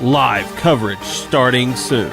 Live coverage starting soon.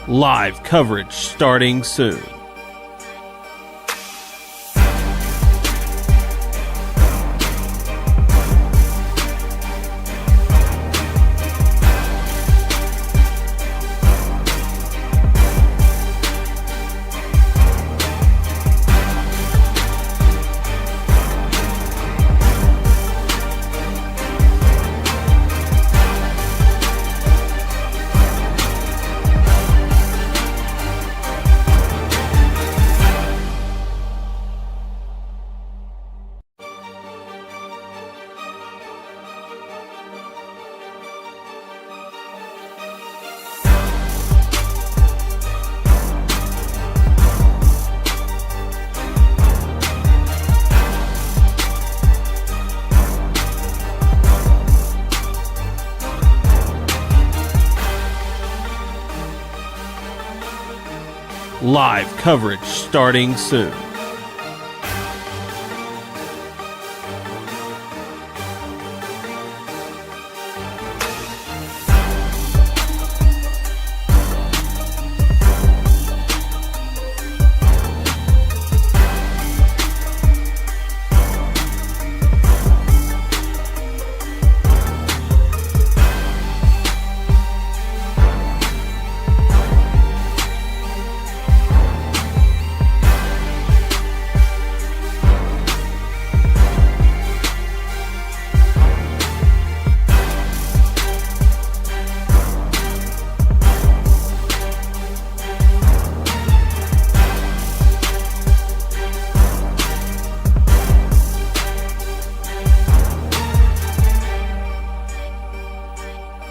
Live coverage starting soon. Live coverage starting soon.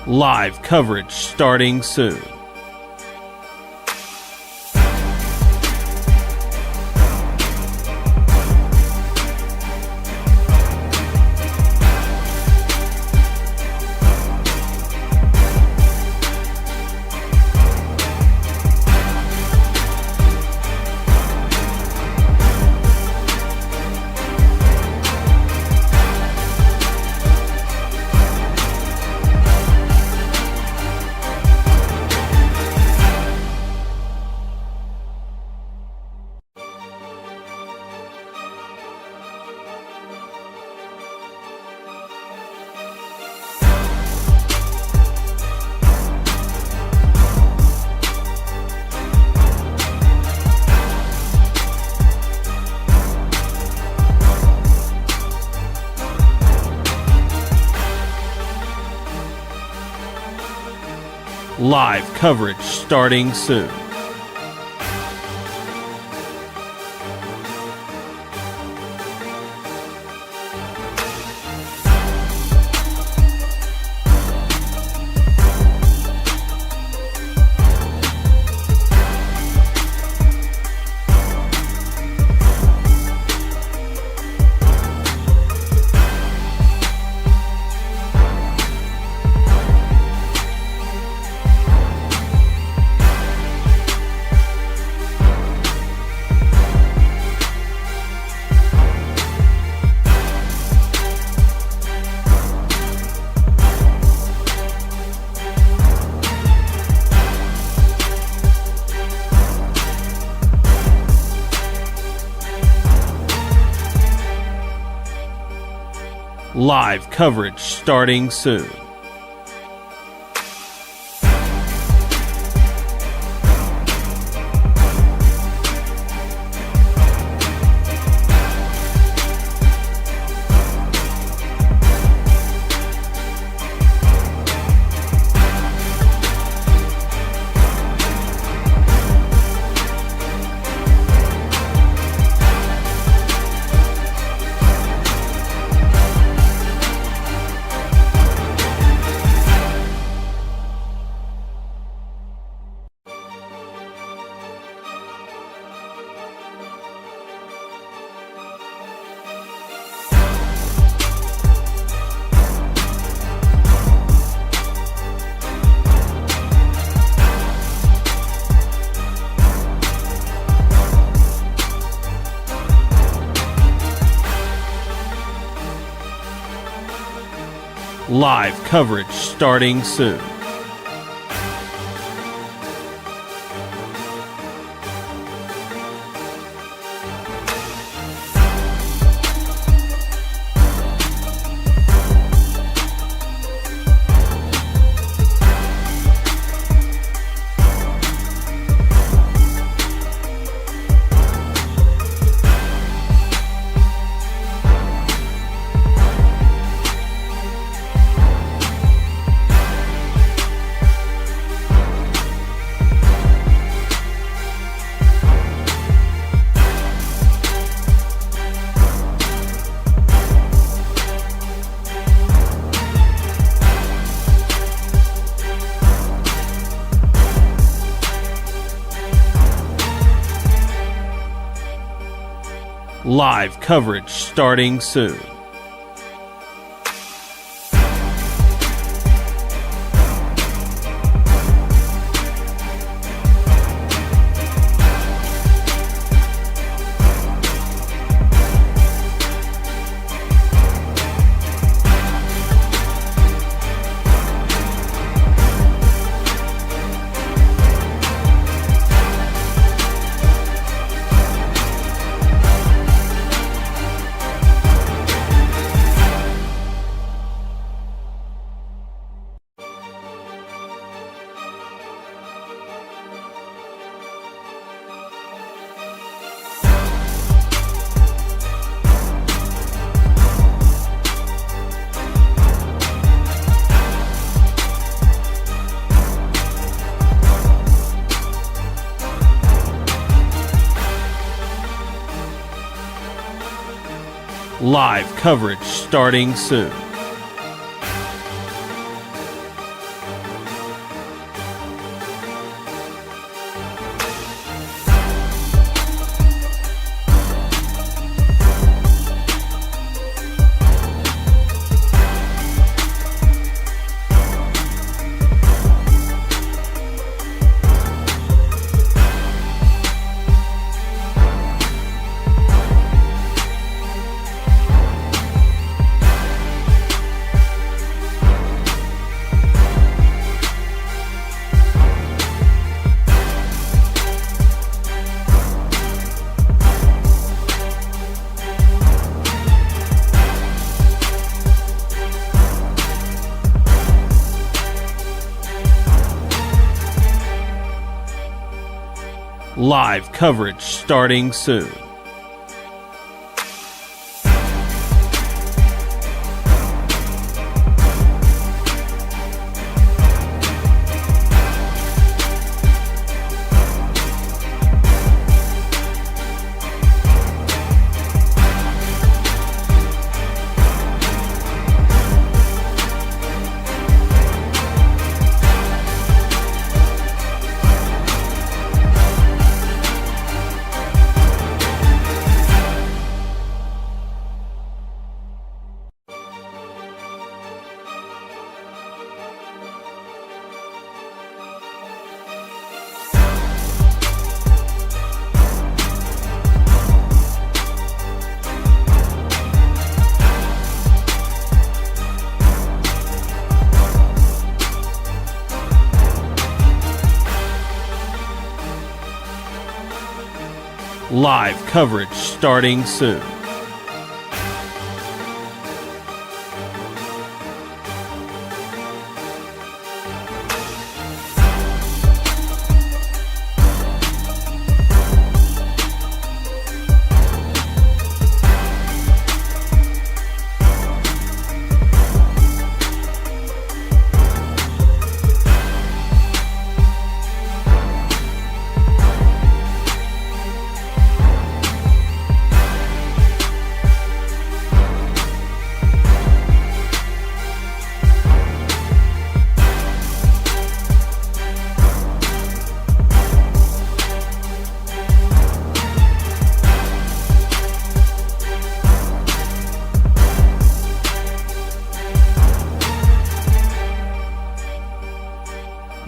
Live coverage starting soon. Live coverage starting soon. Live coverage starting soon. Live coverage starting soon. Live coverage starting soon. Live coverage starting soon. Live coverage starting soon. Live coverage starting soon.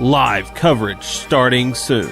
Live coverage starting soon.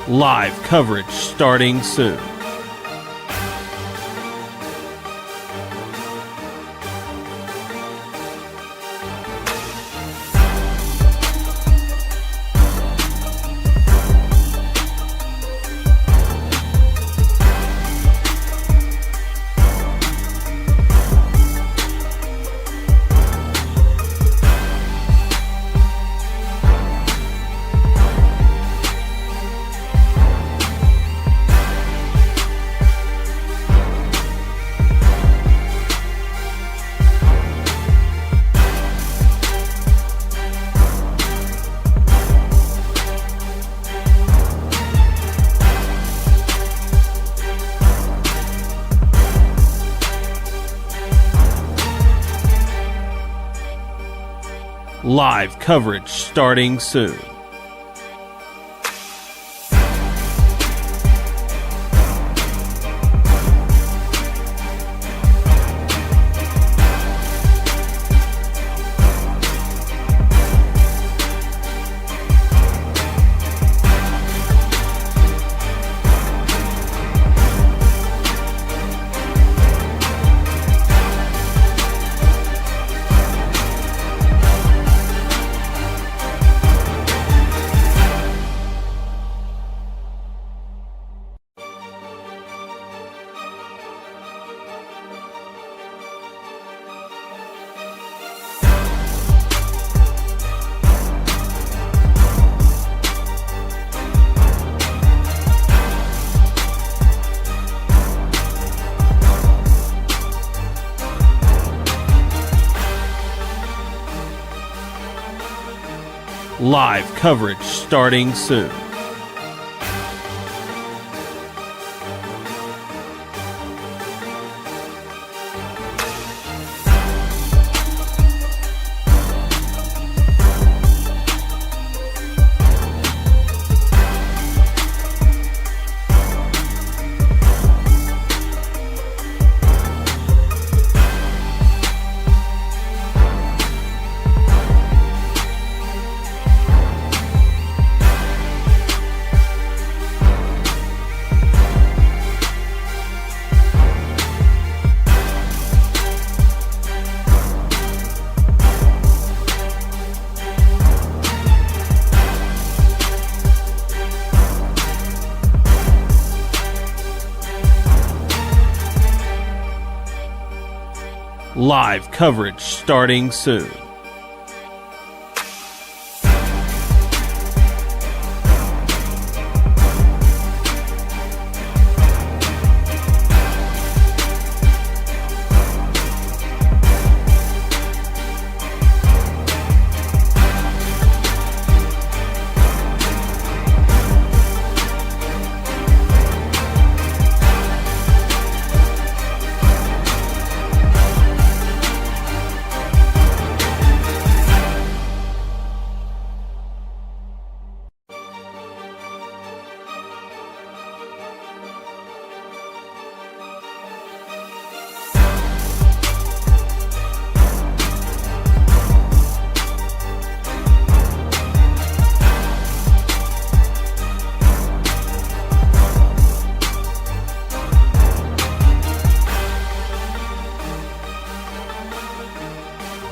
Live coverage starting soon. Live coverage starting soon. Live coverage starting soon. Live coverage starting soon.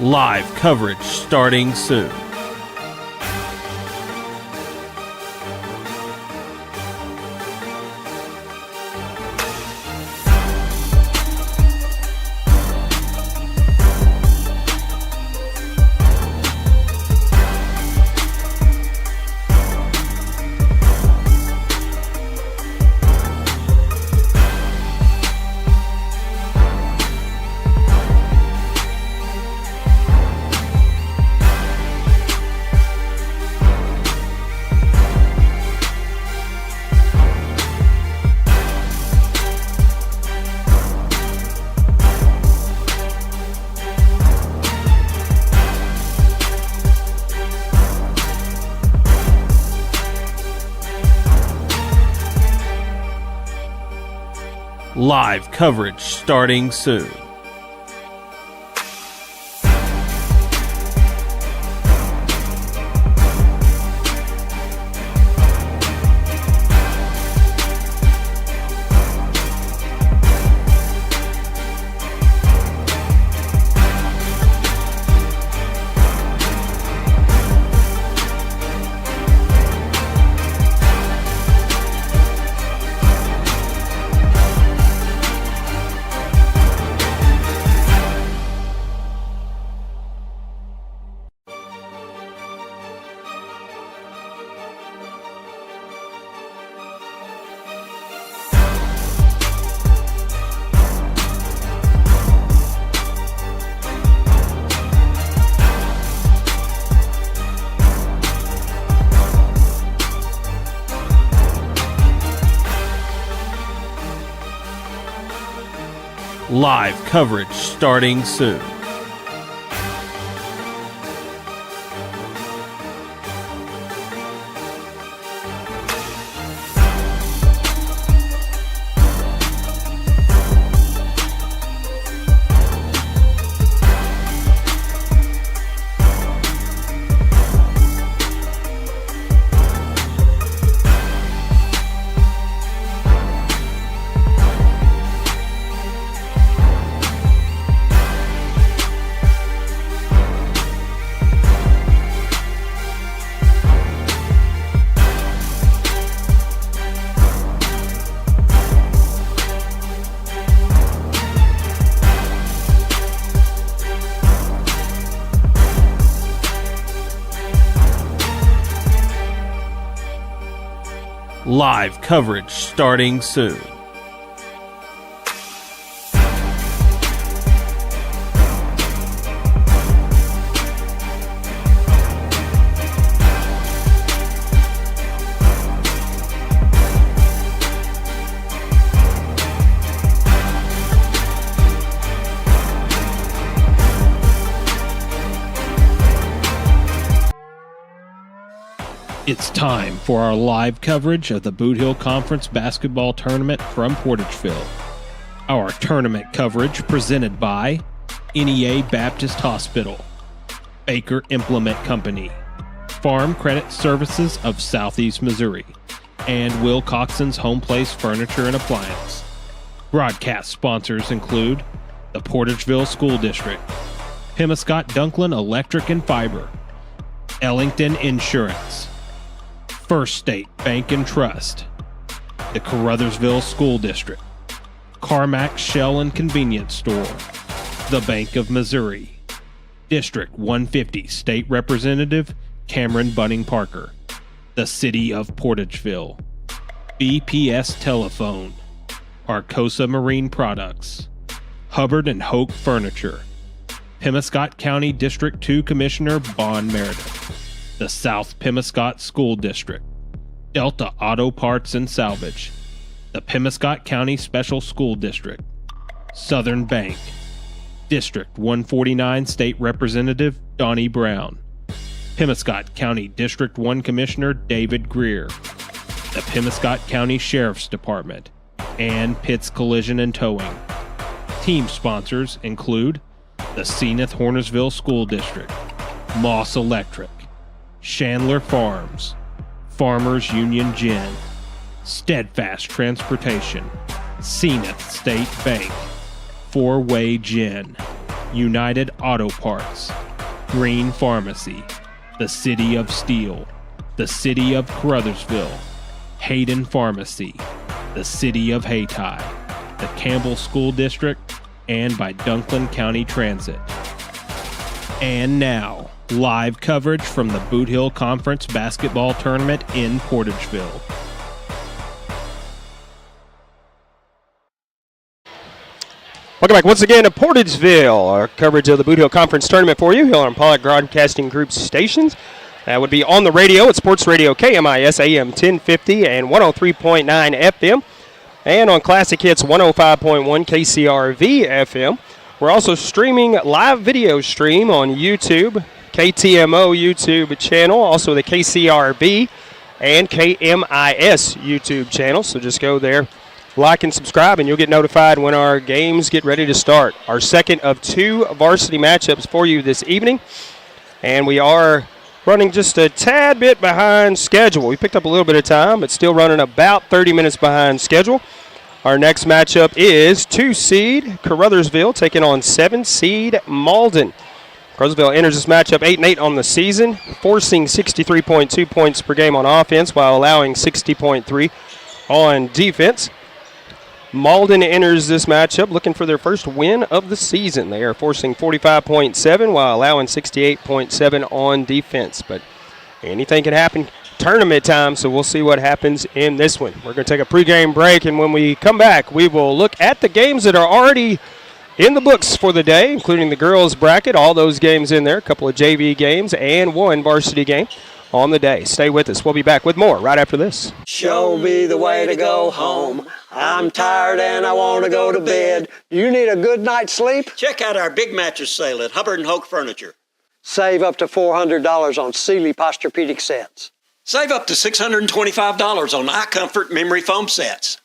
Live coverage starting soon. Live coverage starting soon. Live coverage starting soon. Live coverage starting soon. It's time for our live coverage of the Bootheel Conference Basketball Tournament from Portageville. Our tournament coverage presented by NEA Baptist Hospital, Baker Implement Company, Farm Credit Services of Southeast Missouri, and Will Coxon's Home Place Furniture and Appliance. Broadcast sponsors include the Portageville School District, Pemiscot-Dunklin Electric and Fiber, Ellington Insurance, First State Bank and Trust, the Caruthersville School District, Carmack Shell and Convenience Store, the Bank of Missouri, District 150 State Representative Cameron Bunning Parker, the City of Portageville, BPS Telephone, Arcosa Marine Products, Hubbard and Hoke Furniture, Pemiscot County District 2 Commissioner Bon Meredith, the South Pemiscot School District, Delta Auto Parts and Salvage, the Pemiscot County Special School District, Southern Bank, District 149 State Representative Donnie Brown, Pemiscot County District 1 Commissioner David Greer, the Pemiscot County Sheriff's Department, and Pitts Collision and Towing. Team sponsors include the Zenith Hornersville School District, Moss Electric, Chandler Farms, Farmers Union Gin, Steadfast Transportation, Zenith State Bank, Four-Way Gin, United Auto Parts, Green Pharmacy, the City of Steel, the City of Caruthersville, Hayden Pharmacy, the City of Hayti, the Campbell School District, and by Dunklin County Transit. And now, live coverage from the Bootheel Conference Basketball Tournament in Portageville. Welcome back once again to Portageville. Our coverage of the Bootheel Conference Tournament for you here on Pollock Broadcasting Group stations. That would be on the radio at Sports Radio KMIS AM 1050 and 103.9 FM. And on Classic Hits 105.1 KCRV FM. We're also streaming live video stream on YouTube, KTMO YouTube channel, also the KCRB and KMIS YouTube channel. So just go there, like and subscribe, and you'll get notified when our games get ready to start. Our second of two varsity matchups for you this evening. And we are running just a tad bit behind schedule. We picked up a little bit of time, but still running about 30 minutes behind schedule. Our next matchup is 2-seed Caruthersville taking on 7-seed Malden. Caruthersville enters this matchup 8-8 on the season, forcing 63.2 points per game on offense while allowing 60.3 on defense. Malden enters this matchup looking for their first win of the season. They are forcing 45.7 while allowing 68.7 on defense. But anything can happen tournament time, so we'll see what happens in this one. We're going to take a pregame break, and when we come back, we will look at the games that are already in the books for the day, including the girls bracket, all those games in there, a couple of JV games and one varsity game. on the day. Stay with us. We'll be back with more right after this. Show me the way to go home. I'm tired and I want to go to bed. You need a good night's sleep? Check out our big mattress sale at Hubbard & Hoke Furniture. Save up to $400 on Sealy Posturepedic sets. Save up to $625 on iComfort memory foam sets.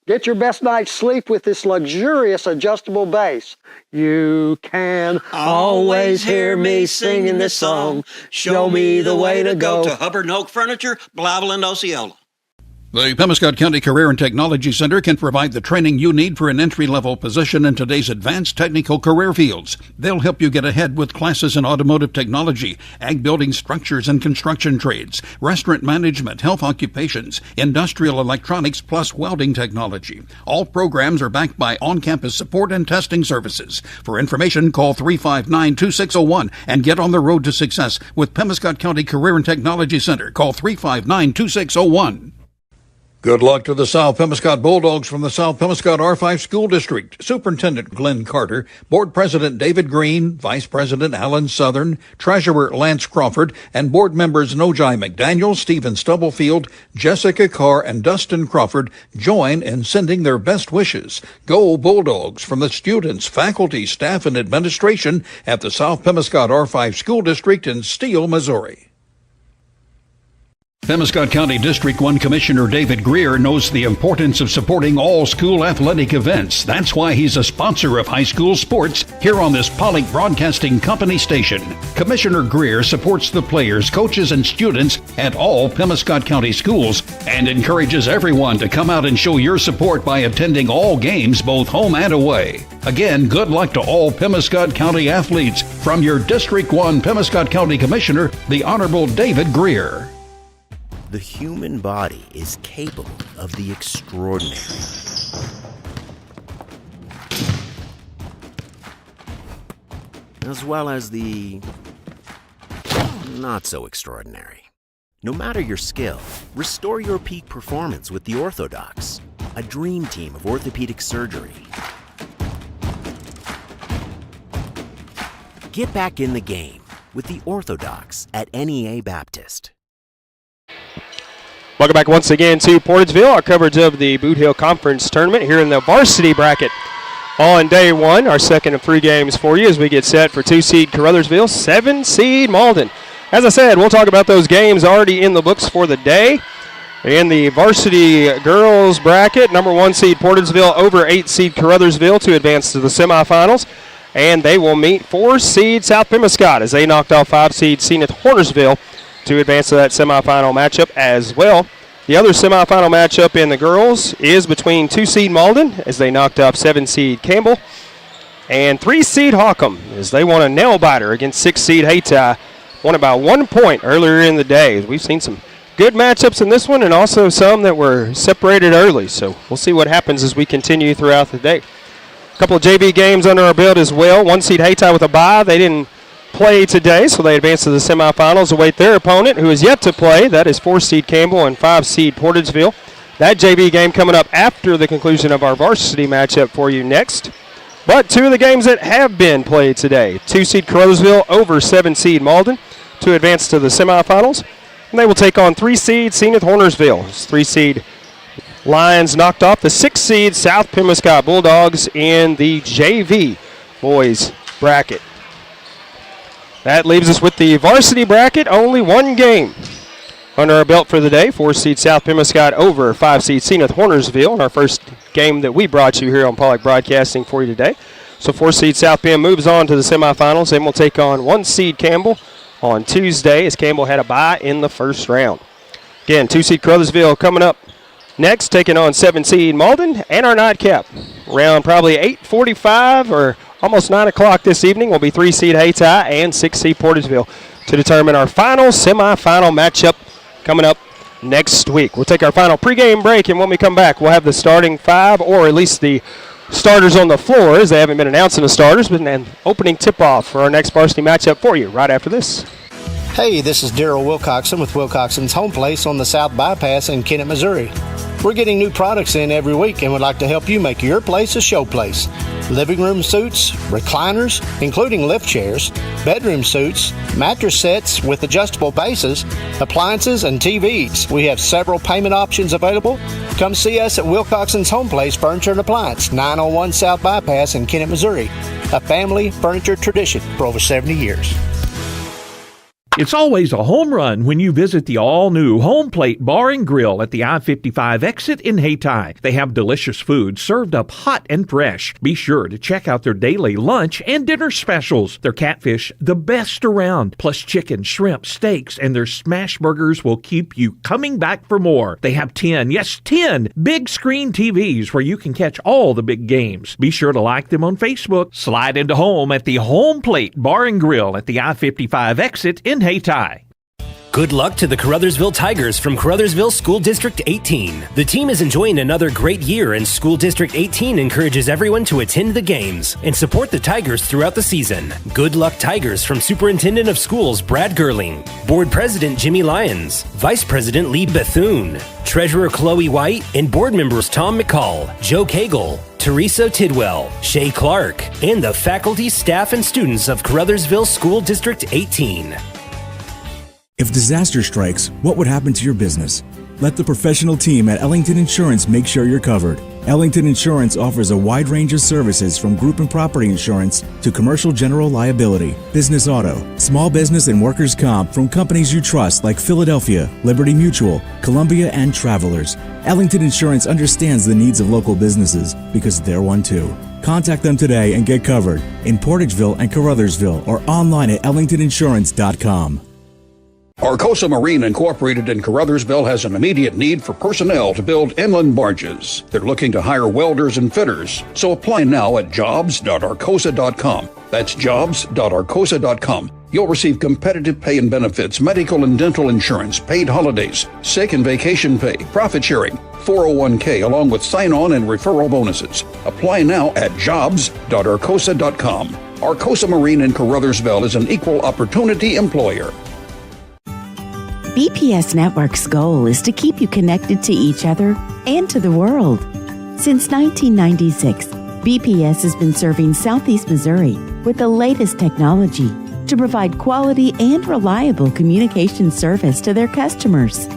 Get your best night's sleep with this luxurious adjustable base. You can always hear me singing this song. Show me the way to go to Hubbard & Hoke Furniture, Blyville and Osceola. The Pemiscot County Career and Technology Center can provide the training you need for an entry-level position in today's advanced technical career fields. They'll help you get ahead with classes in automotive technology, ag building structures and construction trades, restaurant management, health occupations, industrial electronics, plus welding technology. All programs are backed by on-campus support and testing services. For information, call 359-2601 and get on the road to success with Pemiscot County Career and Technology Center. Call 359-2601. Good luck to the South Pemiscot Bulldogs from the South Pemiscot R5 School District. Superintendent Glenn Carter, Board President David Green, Vice President Alan Southern, Treasurer Lance Crawford, and Board members Nojai McDaniel, Stephen Stubblefield, Jessica Carr, and Dustin Crawford join in sending their best wishes. Go Bulldogs from the students, faculty, staff, and administration at the South Pemiscot R5 School District in Steele, Missouri. Pemiscot County District 1 Commissioner David Greer knows the importance of supporting all school athletic events. That's why he's a sponsor of high school sports here on this Pollock Broadcasting Company station. Commissioner Greer supports the players, coaches, and students at all Pemiscot County schools and encourages everyone to come out and show your support by attending all games, both home and away. Again, good luck to all Pemiscot County athletes from your District 1 Pemiscot County Commissioner, the Honorable David Greer. The human body is capable of the extraordinary. As well as the not so extraordinary. No matter your skill, restore your peak performance with the Orthodox, a dream team of orthopedic surgery. Get back in the game with the Orthodox at NEA Baptist. Welcome back once again to Portageville, our coverage of the Bootheel Conference Tournament here in the varsity bracket on day one. Our second of 3 games for you as we get set for 2-seed Caruthersville, 7-seed Malden. As I said, we'll talk about those games already in the books for the day. In the varsity girls bracket, number 1 seed Portageville over 8-seed Caruthersville to advance to the semifinals. And they will meet 4-seed South Pemiscot as they knocked off 5-seed Zenith Hornersville to advance to that semifinal matchup as well. The other semifinal matchup in the girls is between 2-seed Malden as they knocked off 7-seed Campbell and 3-seed Hawcom as they won a nail-biter against 6-seed Hayti. Won about 1 point earlier in the day. We've seen some good matchups in this one and also some that were separated early. So we'll see what happens as we continue throughout the day. A couple of JV games under our belt as well. 1-seed Hayti with a bye. They didn't play today, so they advance to the semifinals, await their opponent, who is yet to play. That is 4-seed Campbell and 5-seed Portageville. That JV game coming up after the conclusion of our varsity matchup for you next. But 2 of the games that have been played today. 2-seed Caruthersville over 7-seed Malden to advance to the semifinals. And they will take on 3-seed Zenith Hornersville. 3-seed Lions knocked off the 6-seed South Pemiscot Bulldogs in the JV boys bracket. That leaves us with the varsity bracket. Only 1 game under our belt for the day. 4-seed South Pemiscot over 5-seed Zenith Hornersville in our first game that we brought you here on Pollock Broadcasting for you today. So 4-seed South Bend moves on to the semifinals and will take on 1-seed Campbell on Tuesday as Campbell had a bye in the first round. Again, 2-seed Caruthersville coming up next, taking on 7-seed Malden, and our nightcap. Around probably 8:45 or almost 9 o'clock this evening will be 3-seed Hayti and 6-seed Portageville to determine our final semifinal matchup coming up next week. We'll take our final pregame break, and when we come back, we'll have the starting 5, or at least the starters on the floor, as they haven't been announcing the starters, but an opening tip-off for our next varsity matchup for you right after this. Hey, this is Daryl Wilcoxon with Wilcoxon's Home Place on the South Bypass in Kennett, Missouri. We're getting new products in every week and would like to help you make your place a showplace. Living room suites, recliners, including lift chairs, bedroom suites, mattress sets with adjustable bases, appliances, and TVs. We have several payment options available. Come see us at Wilcoxon's Home Place Furniture and Appliance, 901 South Bypass in Kennett, Missouri. A family furniture tradition for over 70 years. It's always a home run when you visit the all-new Home Plate Bar and Grill at the I-55 exit in Hayti. They have delicious food served up hot and fresh. Be sure to check out their daily lunch and dinner specials. Their catfish, the best around, plus chicken, shrimp, steaks, and their smash burgers will keep you coming back for more. They have 10 big screen TVs where you can catch all the big games. Be sure to like them on Facebook. Slide into home at the Home Plate Bar and Grill at the I-55 exit in Hayti. Good luck to the Caruthersville Tigers from Caruthersville School District 18. The team is enjoying another great year, and School District 18 encourages everyone to attend the games and support the Tigers throughout the season. Good luck, Tigers, from Superintendent of Schools Brad Gerling, Board President Jimmy Lyons, Vice President Lee Bethune, Treasurer Chloe White, and board members Tom McCall, Joe Cagle, Teresa Tidwell, Shay Clark, and the faculty, staff, and students of Caruthersville School District 18. If disaster strikes, what would happen to your business? Let the professional team at Ellington Insurance make sure you're covered. Ellington Insurance offers a wide range of services from group and property insurance to commercial general liability, business auto, small business and workers' comp from companies you trust like Philadelphia, Liberty Mutual, Columbia, and Travelers. Ellington Insurance understands the needs of local businesses because they're one too. Contact them today and get covered in Portageville and Caruthersville or online at ellingtoninsurance.com. Arcosa Marine Incorporated in Caruthersville has an immediate need for personnel to build inland barges. They're looking to hire welders and fitters, so apply now at jobs.arcosa.com. That's jobs.arcosa.com. You'll receive competitive pay and benefits, medical and dental insurance, paid holidays, sick and vacation pay, profit sharing, 401k, along with sign-on and referral bonuses. Apply now at jobs.arcosa.com. Arcosa Marine in Caruthersville is an equal opportunity employer. BPS Network's goal is to keep you connected to each other and to the world. Since 1996, BPS has been serving Southeast Missouri with the latest technology to provide quality and reliable communication service to their customers.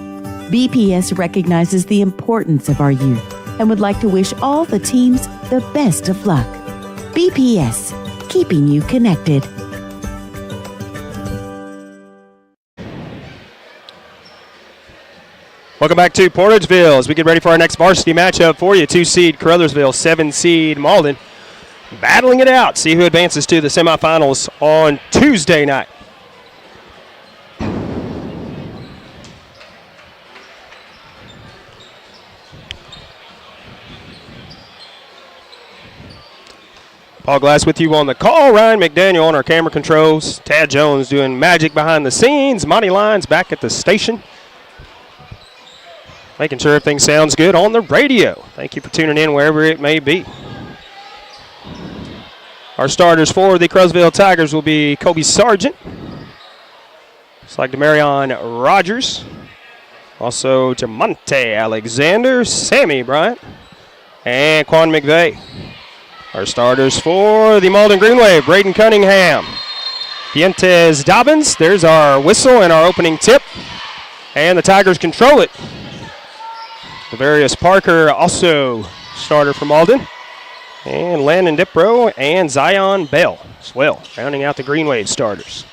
BPS recognizes the importance of our youth and would like to wish all the teams the best of luck. BPS, keeping you connected. Welcome back to Portageville as we get ready for our next varsity matchup for you. 2-seed Caruthersville, 7-seed Malden. Battling it out. See who advances to the semifinals on Tuesday night. Paul Glass with you on the call. Ryan McDaniel on our camera controls. Tad Jones doing magic behind the scenes. Monty Lyons back at the station, making sure everything sounds good on the radio. Thank you for tuning in wherever it may be. Our starters for the Caruthersville Tigers will be Kobe Sargent. It's like Demarion Rogers. Also Jamonte Alexander, Sammy Bryant, and Quan McVeigh. Our starters for the Malden Green Wave, Braden Cunningham, Dientes Dobbins. There's our whistle and our opening tip. And the Tigers control it. Devarius Parker, also starter for Malden. And Landon Dipro and Zion Bell as well, rounding out the Green Wave starters.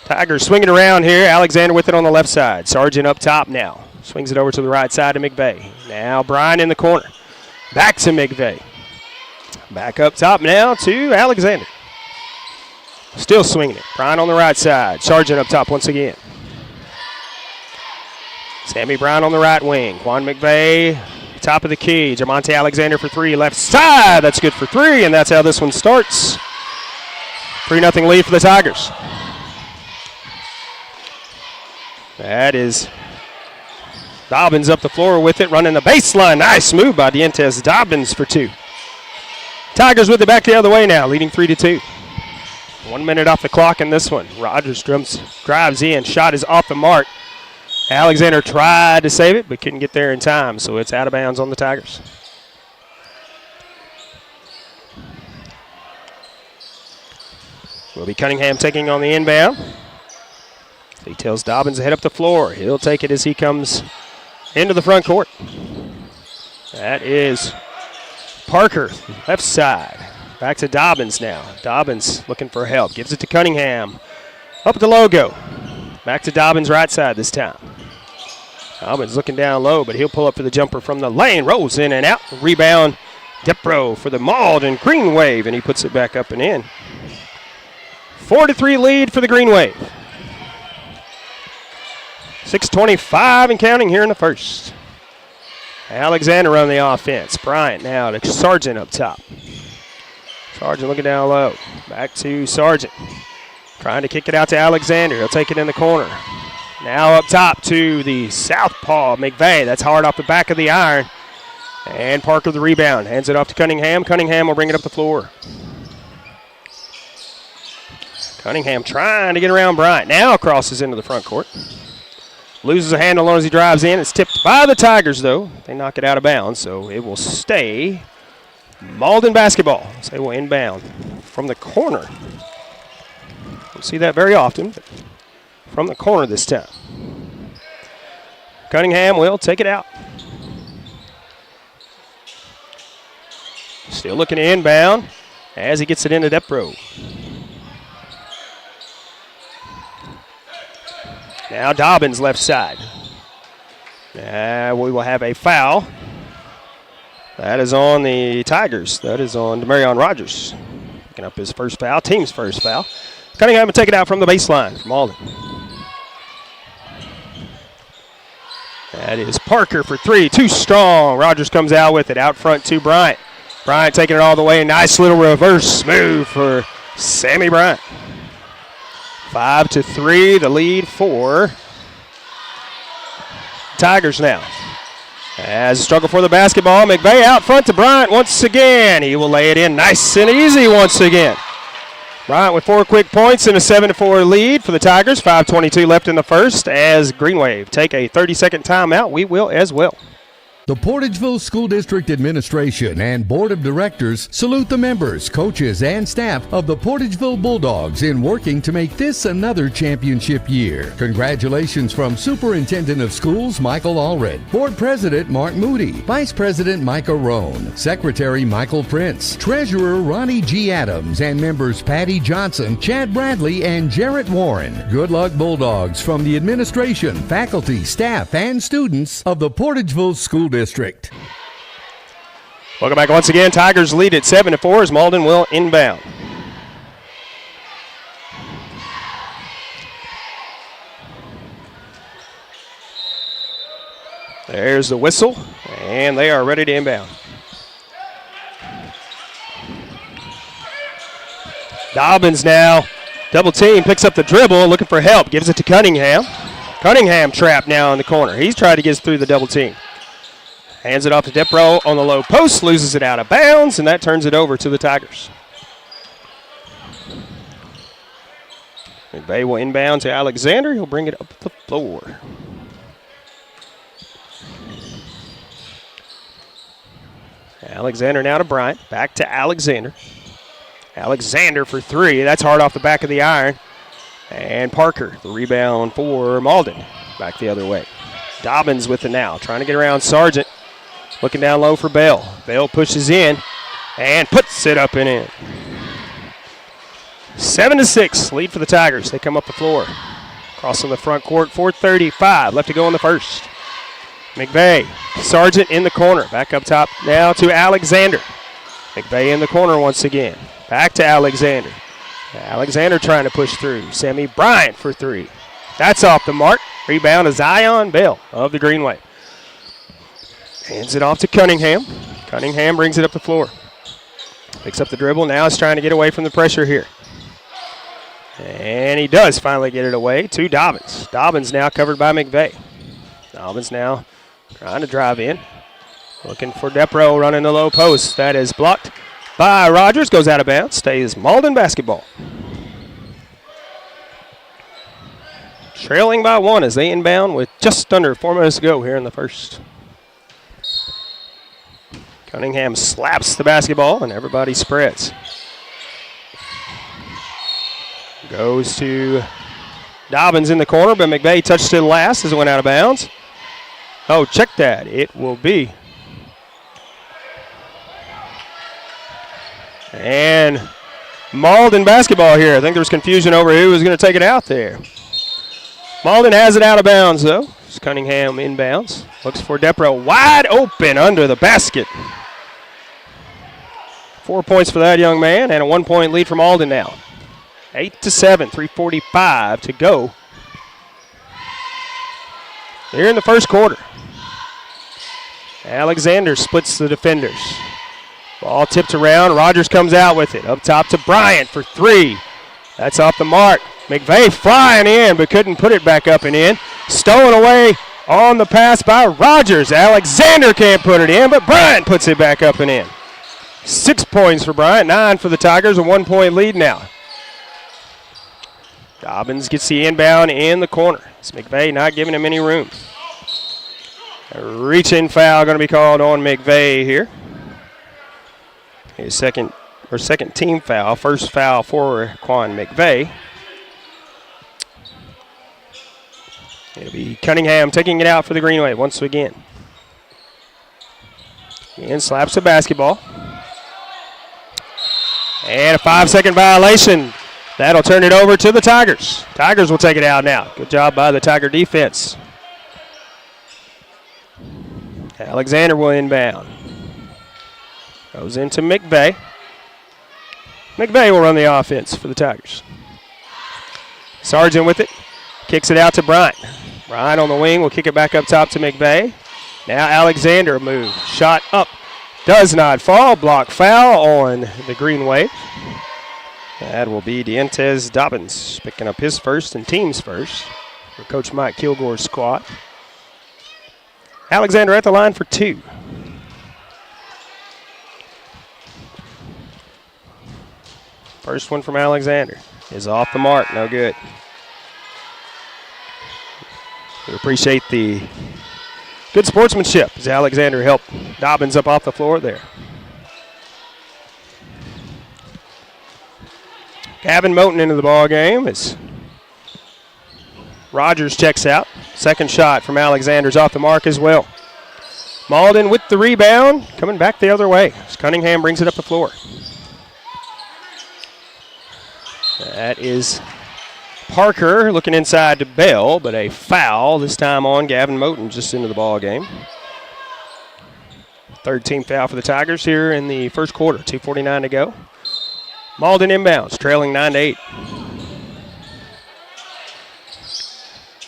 Tigers swinging around here. Alexander with it on the left side. Sargent up top now. Swings it over to the right side to McVeigh. Now Bryan in the corner. Back to McVeigh. Back up top now to Alexander. Still swinging it. Bryan on the right side. Sargent up top once again. Sammy Brown on the right wing. Quan McVeigh, top of the key. Jamonte Alexander for three, left side. That's good for three, and that's how this one starts. 3-0 lead for the Tigers. That is Dobbins up the floor with it, running the baseline. Nice move by Dientes Dobbins for two. Tigers with it back the other way now, leading 3-2. 1 minute off the clock in this one. Rogers drives in. Shot is off the mark. Alexander tried to save it, but couldn't get there in time, so it's out of bounds on the Tigers. Will be Cunningham taking on the inbound. He tells Dobbins to head up the floor. He'll take it as he comes into the front court. That is Parker, left side. Back to Dobbins now. Dobbins looking for help. Gives it to Cunningham. Up at the logo. Back to Dobbins right side this time. Dobbins looking down low, but he'll pull up for the jumper from the lane. Rolls in and out. Rebound. Depro for the Malden Green Wave, and he puts it back up and in. 4-3 lead for the Green Wave. 6:25 and counting here in the first. Alexander on the offense. Bryant now to Sargent up top. Sargent looking down low. Back to Sargent. Trying to kick it out to Alexander. He'll take it in the corner. Now up top to the southpaw, McVeigh. That's hard off the back of the iron. And Parker the rebound. Hands it off to Cunningham. Cunningham will bring it up the floor. Cunningham trying to get around Bryant. Now crosses into the front court. Loses a handle as he drives in. It's tipped by the Tigers, though. They knock it out of bounds, so it will stay Malden basketball. So they will inbound from the corner. Don't see that very often, but from the corner this time. Cunningham will take it out. Still looking to inbound as he gets it into Depro. Now Dobbins left side. We will have a foul. That is on the Tigers. That is on Demarion Rogers. Picking up his first foul, team's first foul. Cunningham will take it out from the baseline from Malden. That is Parker for three. Too strong. Rogers comes out with it. Out front to Bryant. Bryant taking it all the way. Nice little reverse move for Sammy Bryant. 5-3, the lead for Tigers now. As struggle for the basketball, McVeigh out front to Bryant once again. He will lay it in nice and easy once again. Bryant with 4 quick points and a 7-4 lead for the Tigers. 5:22 left in the first as Green Wave take a 30-second timeout. We will as well. The Portageville School District Administration and Board of Directors salute the members, coaches, and staff of the Portageville Bulldogs in working to make this another championship year. Congratulations from Superintendent of Schools Michael Allred, Board President Mark Moody, Vice President Micah Roan, Secretary Michael Prince, Treasurer Ronnie G. Adams, and members Patty Johnson, Chad Bradley, and Jarrett Warren. Good luck, Bulldogs, from the administration, faculty, staff, and students of the Portageville School District. Welcome back once again. Tigers lead at 7-4 as Malden will inbound. There's the whistle, and they are ready to inbound. Dobbins now, double team, picks up the dribble, looking for help, gives it to Cunningham. Cunningham trapped now in the corner. He's trying to get through the double team. Hands it off to Depro on the low post, loses it out of bounds, and that turns it over to the Tigers. McVeigh will inbound to Alexander. He'll bring it up the floor. Alexander now to Bryant. Back to Alexander. Alexander for three. That's hard off the back of the iron. And Parker, the rebound for Malden. Back the other way. Dobbins with it now. Trying to get around Sargent. Looking down low for Bell. Bell pushes in and puts it up and in. 7-6, lead for the Tigers. They come up the floor. Crossing the front court, 4:35 left to go in the first. McVeigh, Sargent in the corner. Back up top now to Alexander. McVeigh in the corner once again. Back to Alexander. Alexander trying to push through. Sammy Bryant for three. That's off the mark. Rebound is Zion Bell of the Green Wave. Hands it off to Cunningham. Cunningham brings it up the floor. Picks up the dribble. Now he's trying to get away from the pressure here. And he does finally get it away to Dobbins. Dobbins now covered by McVeigh. Dobbins now trying to drive in. Looking for Depro running the low post. That is blocked by Rogers. Goes out of bounds. Stays Malden basketball. trailing by 1 as they inbound with just under 4 minutes to go here in the first. Cunningham slaps the basketball and everybody spreads. Goes to Dobbins in the corner, but McVeigh touched it last as it went out of bounds. Oh, check that. It will be. And Malden basketball here. I think there's confusion over who was going to take it out there. Malden has it out of bounds, though. It's Cunningham inbounds. Looks for Depro. Wide open under the basket. 4 points for that young man, and a 1-point lead for Malden now. 8-7, 3:45 to go. Here in the first quarter. Alexander splits the defenders. Ball tipped around. Rogers comes out with it. Up top to Bryant for 3. That's off the mark. McVeigh flying in, but couldn't put it back up and in. Stolen away on the pass by Rogers. Alexander can't put it in, but Bryant puts it back up and in. 6 points for Bryant, 9 for the Tigers, a 1-point lead now. Dobbins gets the inbound in the corner. It's McVeigh not giving him any room. A reach-in foul going to be called on McVeigh here. His second team foul, first foul for Quan McVeigh. It'll be Cunningham taking it out for the Green Wave once again. And slaps the basketball. And a 5-second violation. That'll turn it over to the Tigers. Tigers will take it out now. Good job by the Tiger defense. Alexander will inbound. Goes into McVeigh. McVeigh will run the offense for the Tigers. Sargent with it. Kicks it out to Bryant. Bryant on the wing will kick it back up top to McVeigh. Now Alexander moves. Shot up. Does not fall. Block foul on the Green Wave. That will be Dientes Dobbins picking up his first and team's first for Coach Mike Kilgore's squad. Alexander at the line for 2. First one from Alexander is off the mark. No good. We appreciate the good sportsmanship as Alexander helped Dobbins up off the floor there. Gavin Moten into the ball game as Rogers checks out. Second shot from Alexander's off the mark as well. Malden with the rebound, coming back the other way as Cunningham brings it up the floor. That is Parker looking inside to Bell, but a foul this time on Gavin Moten just into the ball game. Third team foul for the Tigers here in the first quarter. 2:49 to go. Malden inbounds, trailing 9-8.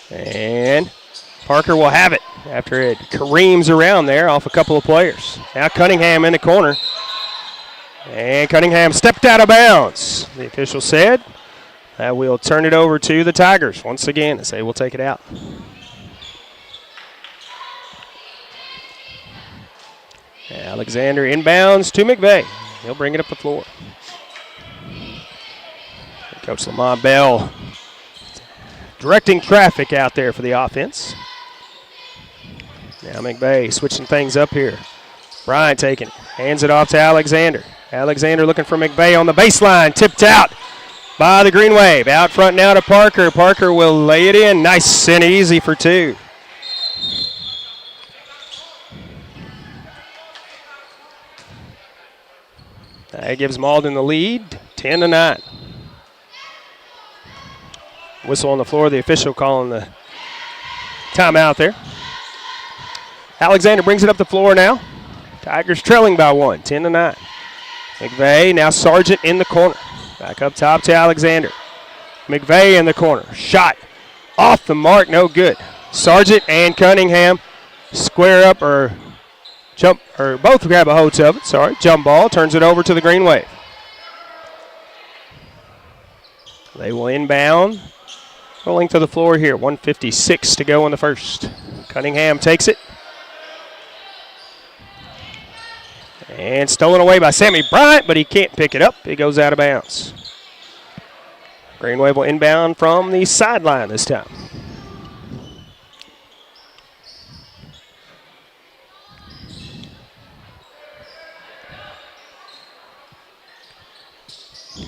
And Parker will have it after it careens around there off a couple of players. Now Cunningham in the corner. And Cunningham stepped out of bounds. The official said that we'll turn it over to the Tigers once again as they will take it out. Alexander inbounds to McVeigh. He'll bring it up the floor. Coach Lamont Bell directing traffic out there for the offense. Now McVeigh switching things up here. Bryant taking it. Hands it off to Alexander. Alexander looking for McVeigh on the baseline. Tipped out by the Green Wave. Out front now to Parker. Parker will lay it in. Nice and easy for 2. That gives Malden the lead, 10-9. Whistle on the floor. The official calling the timeout there. Alexander brings it up the floor now. Tigers trailing by 1, 10-9. McVeigh, now Sargent in the corner. Back up top to Alexander. McVeigh in the corner. Shot off the mark, no good. Sargent and Cunningham square up or jump, or both grab a hold of it. Sorry, jump ball, turns it over to the Green Wave. They will inbound. Rolling to the floor here, 1:56 to go in the first. Cunningham takes it. And stolen away by Sammy Bryant, but he can't pick it up. It goes out of bounds. Green Wave will inbound from the sideline this time.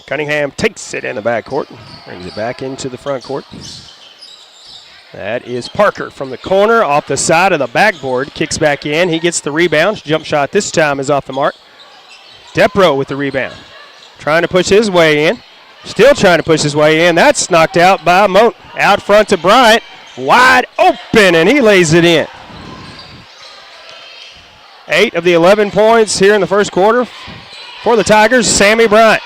Cunningham takes it in the backcourt, brings it back into the front court. That is Parker from the corner, off the side of the backboard, kicks back in. He gets the rebound. Jump shot this time is off the mark. Depro with the rebound, trying to push his way in. Still trying to push his way in. That's knocked out by Moat. Out front to Bryant. Wide open, and he lays it in. 8 of the 11 points here in the first quarter for the Tigers, Sammy Bryant.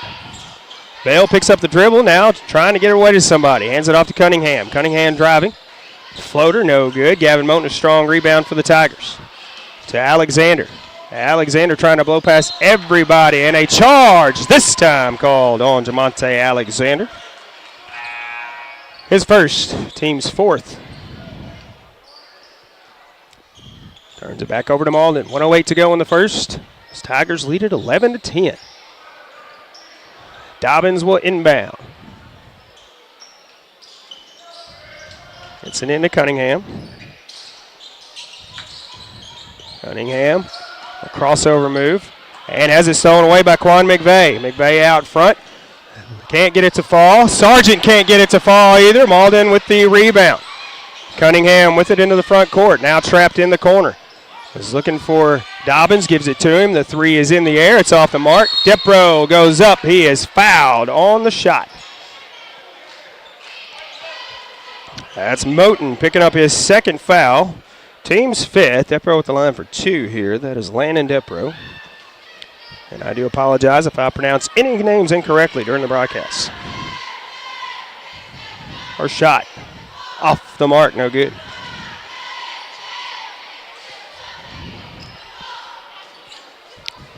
Bale picks up the dribble now, trying to get it away to somebody. Hands it off to Cunningham. Cunningham driving. Floater, no good. Gavin Moten, a strong rebound for the Tigers. To Alexander. Alexander trying to blow past everybody, and a charge this time called on Jamonte Alexander. His first, team's fourth. Turns it back over to Malden. 1:08 to go in the first. His Tigers lead it 11-10. Dobbins will inbound. It's an into Cunningham. Cunningham, a crossover move, and has it stolen away by Quan McVeigh. McVeigh out front. Can't get it to fall. Sargent can't get it to fall either. Malden with the rebound. Cunningham with it into the front court. Now trapped in the corner. Was looking for Dobbins, gives it to him. The three is in the air. It's off the mark. Depro goes up. He is fouled on the shot. That's Moten picking up his second foul. Team's fifth. Depro with the line for 2 here. That is Landon Depro. And I do apologize if I pronounce any names incorrectly during the broadcast. Or shot. Off the mark, no good.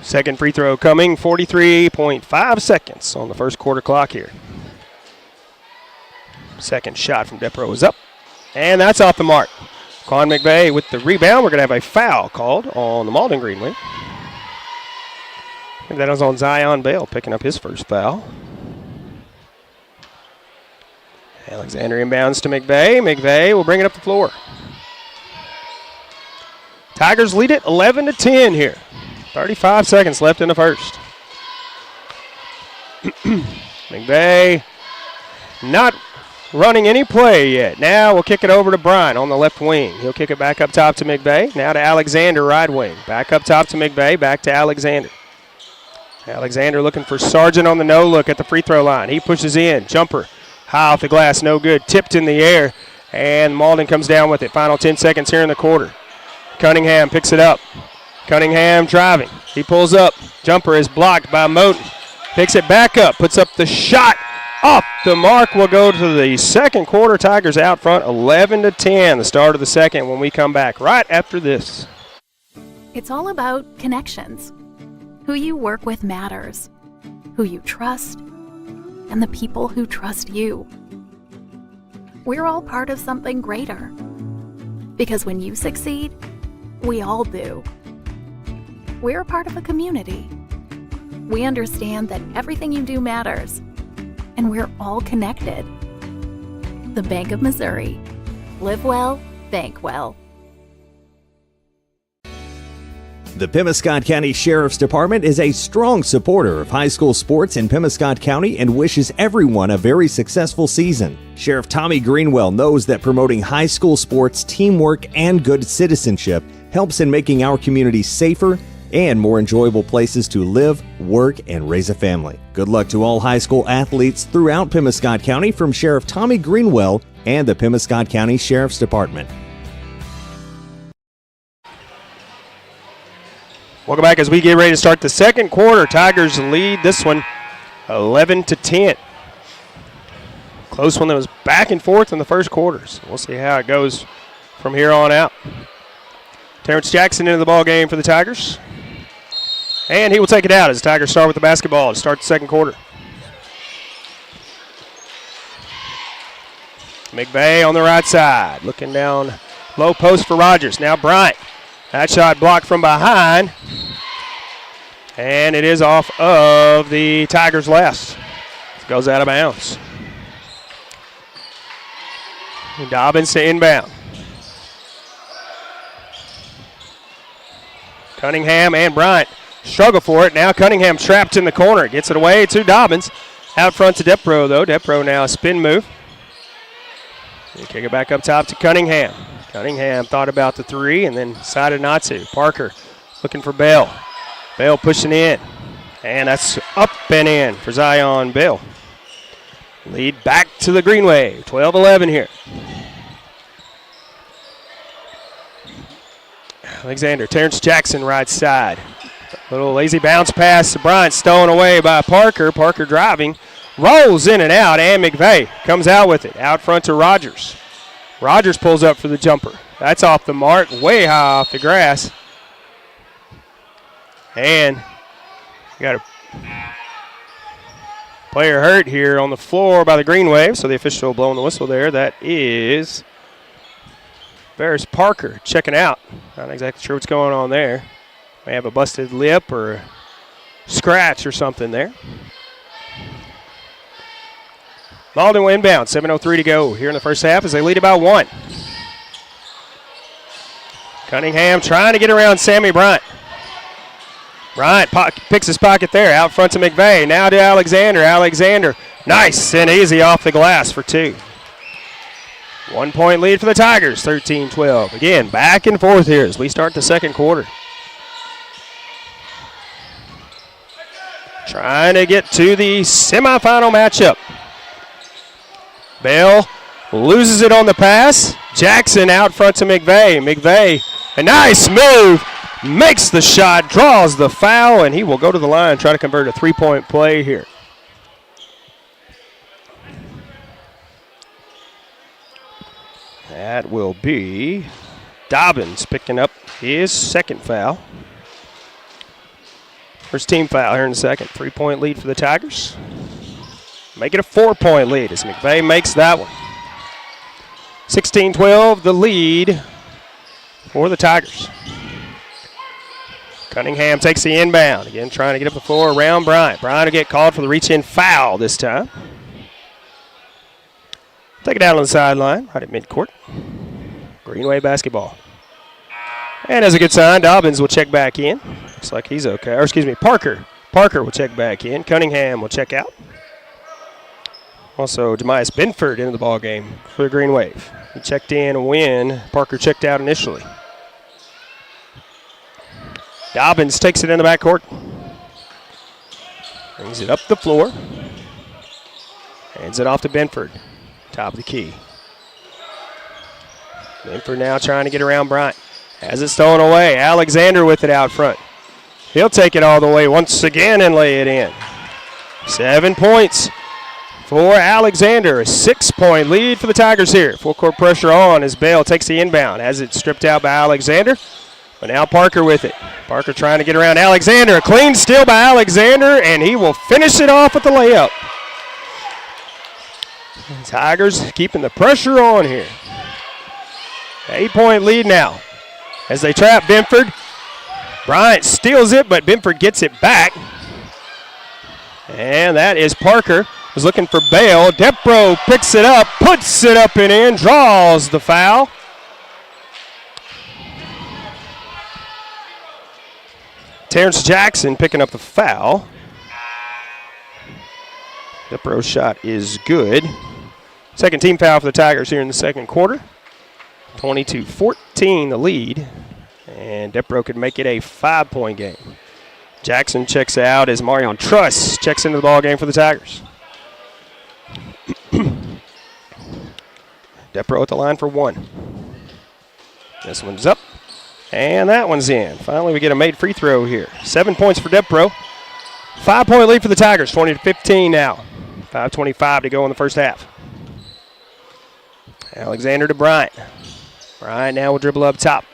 Second free throw coming, 43.5 seconds on the first quarter clock here. Second shot from Depro is up, and that's off the mark. Quan McVeigh with the rebound. We're going to have a foul called on the Malden Green Wing. And that was on Zion Bale, picking up his first foul. Alexander inbounds to McVeigh. McVeigh will bring it up the floor. Tigers lead it 11-10 here. 35 seconds left in the first. McVeigh not running any play yet. Now we'll kick it over to Bryant on the left wing. He'll kick it back up top to McVeigh. Now to Alexander, right wing. Back up top to McVeigh, back to Alexander. Alexander looking for Sargent on the no-look at the free throw line. He pushes in. Jumper high off the glass, no good. Tipped in the air, and Malden comes down with it. Final 10 seconds here in the quarter. Cunningham picks it up. Cunningham driving. He pulls up. Jumper is blocked by Moten. Picks it back up. Puts up the shot. Off the mark. Will go to the second quarter. Tigers out front 11-10. The start of the second when we come back right after this. It's all about connections. Who you work with matters. Who you trust. And the people who trust you. We're all part of something greater. Because when you succeed, we all do. We're a part of a community. We understand that everything you do matters, and we're all connected. The Bank of Missouri. Live well, bank well. The Pemiscot County Sheriff's Department is a strong supporter of high school sports in Pemiscot County and wishes everyone a very successful season. Sheriff Tommy Greenwell knows that promoting high school sports, teamwork, and good citizenship helps in making our community safer and more enjoyable places to live, work, and raise a family. Good luck to all high school athletes throughout Pemiscot County from Sheriff Tommy Greenwell and the Pemiscot County Sheriff's Department. Welcome back as we get ready to start the second quarter. Tigers lead this one 11-10. Close one that was back and forth in the first quarters. We'll see how it goes from here on out. Terrence Jackson into the ball game for the Tigers. And he will take it out as the Tigers start with the basketball to start the second quarter. McVeigh on the right side, looking down low post for Rogers. Now Bryant. That shot blocked from behind. And it is off of the Tigers' last. It goes out of bounds. Dobbins to inbound. Cunningham and Bryant struggle for it. Now Cunningham trapped in the corner. Gets it away to Dobbins. Out front to Depro, though. Depro now a spin move. They kick it back up top to Cunningham. Cunningham thought about the three and then decided not to. Parker looking for Bell. Bell pushing in. And that's up and in for Zion Bell. Lead back to the Green Wave. 12-11 here. Alexander, Terrence Jackson right side. Little lazy bounce pass to Bryant, stolen away by Parker. Parker driving, rolls in and out, and McVeigh comes out with it. Out front to Rogers. Rogers pulls up for the jumper. That's off the mark, way high off the grass. And got a player hurt here on the floor by the Green Wave, so the official blowing the whistle there. That is Ferris Parker checking out. Not exactly sure what's going on there. May have a busted lip or a scratch or something there. Malden will inbound. 7:03 to go here in the first half as they lead about 1. Cunningham trying to get around Sammy Bryant. Bryant picks his pocket there. Out front to McVeigh. Now to Alexander. Alexander, nice and easy off the glass for 2. 1 point lead for the Tigers, 13-12. Again, back and forth here as we start the second quarter. Trying to get to the semifinal matchup. Bell loses it on the pass. Jackson out front to McVeigh. McVeigh, a nice move, makes the shot, draws the foul, and he will go to the line and try to convert a 3-point play here. That will be Dobbins picking up his second foul. First team foul here in the second. 3-point lead for the Tigers. Make it a 4-point lead as McVeigh makes that one. 16-12, the lead for the Tigers. Cunningham takes the inbound. Again, trying to get up the floor around Bryant. Bryant will get called for the reach-in foul this time. Take it out on the sideline, right at midcourt. Green Wave basketball. And as a good sign, Dobbins will check back in. Looks like he's okay. Or excuse me, Parker. Parker will check back in. Cunningham will check out. Also, Jemias Benford into the ball game for the Green Wave. He checked in when Parker checked out initially. Dobbins takes it in the backcourt. Brings it up the floor. Hands it off to Benford. Top of the key. Benford now trying to get around Bryant. Has it stolen away. Alexander with it out front. He'll take it all the way once again and lay it in. 7 points for Alexander. A 6-point lead for the Tigers here. Full court pressure on as Bale takes the inbound. Has it stripped out by Alexander. But now Parker with it. Parker trying to get around Alexander. A clean steal by Alexander, and he will finish it off with the layup. Tigers keeping the pressure on here. 8-point lead now as they trap Benford. Bryant steals it, but Benford gets it back. And that is Parker. Was looking for Bale. Depro picks it up, puts it up and in, draws the foul. Terrence Jackson picking up the foul. Depro's shot is good. Second team foul for the Tigers here in the second quarter. 22-14 the lead. And Depro could make it a 5-point game. Jackson checks out as Marion Truss checks into the ball game for the Tigers. Depro at the line for 1. This one's up. And that one's in. Finally, we get a made free throw here. 7 points for Depro. 5-point lead for the Tigers, 20-15 now. 5:25 to go in the first half. Alexander to Bryant. Bryant now will dribble up top.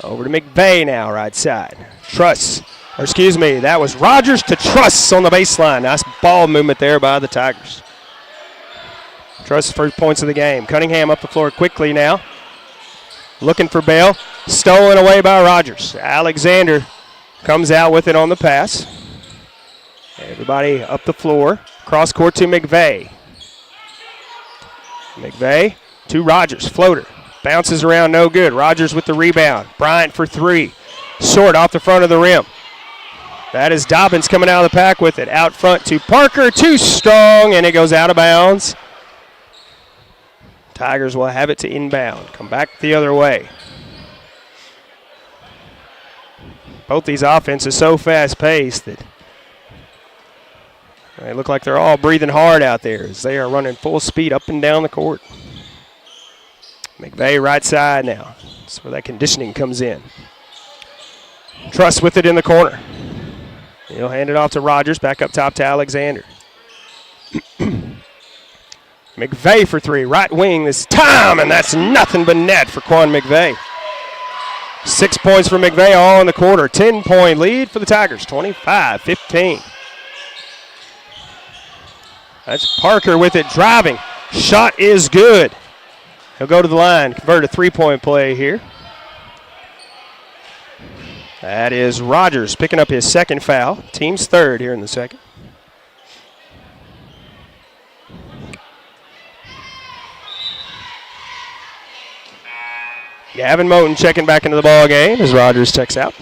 Over to McVeigh now, right side. Truss, or excuse me, that was Rogers to Truss on the baseline. Nice ball movement there by the Tigers. Truss first points of the game. Cunningham up the floor quickly now. Looking for Bale. Stolen away by Rogers. Alexander comes out with it on the pass. Everybody up the floor. Cross court to McVeigh. McVeigh to Rogers. Floater. Bounces around, no good. Rogers with the rebound. Bryant for 3. Short off the front of the rim. That is Dobbins coming out of the pack with it. Out front to Parker, too strong, and it goes out of bounds. Tigers will have it to inbound. Come back the other way. Both these offenses so fast-paced that they look like they're all breathing hard out there as they are running full speed up and down the court. McVeigh right side now. That's where that conditioning comes in. Truss with it in the corner. He'll hand it off to Rogers, back up top to Alexander. McVeigh for three, right wing this time, and that's nothing but net for Quan McVeigh. 6 points for McVeigh all in the quarter. 10-point lead for the Tigers, 25-15. That's Parker with it, driving. Shot is good. He'll go to the line, convert a three-point play here. That is Rogers picking up his second foul. Team's third here in the second. Gavin Moten checking back into the ball game as Rogers checks out.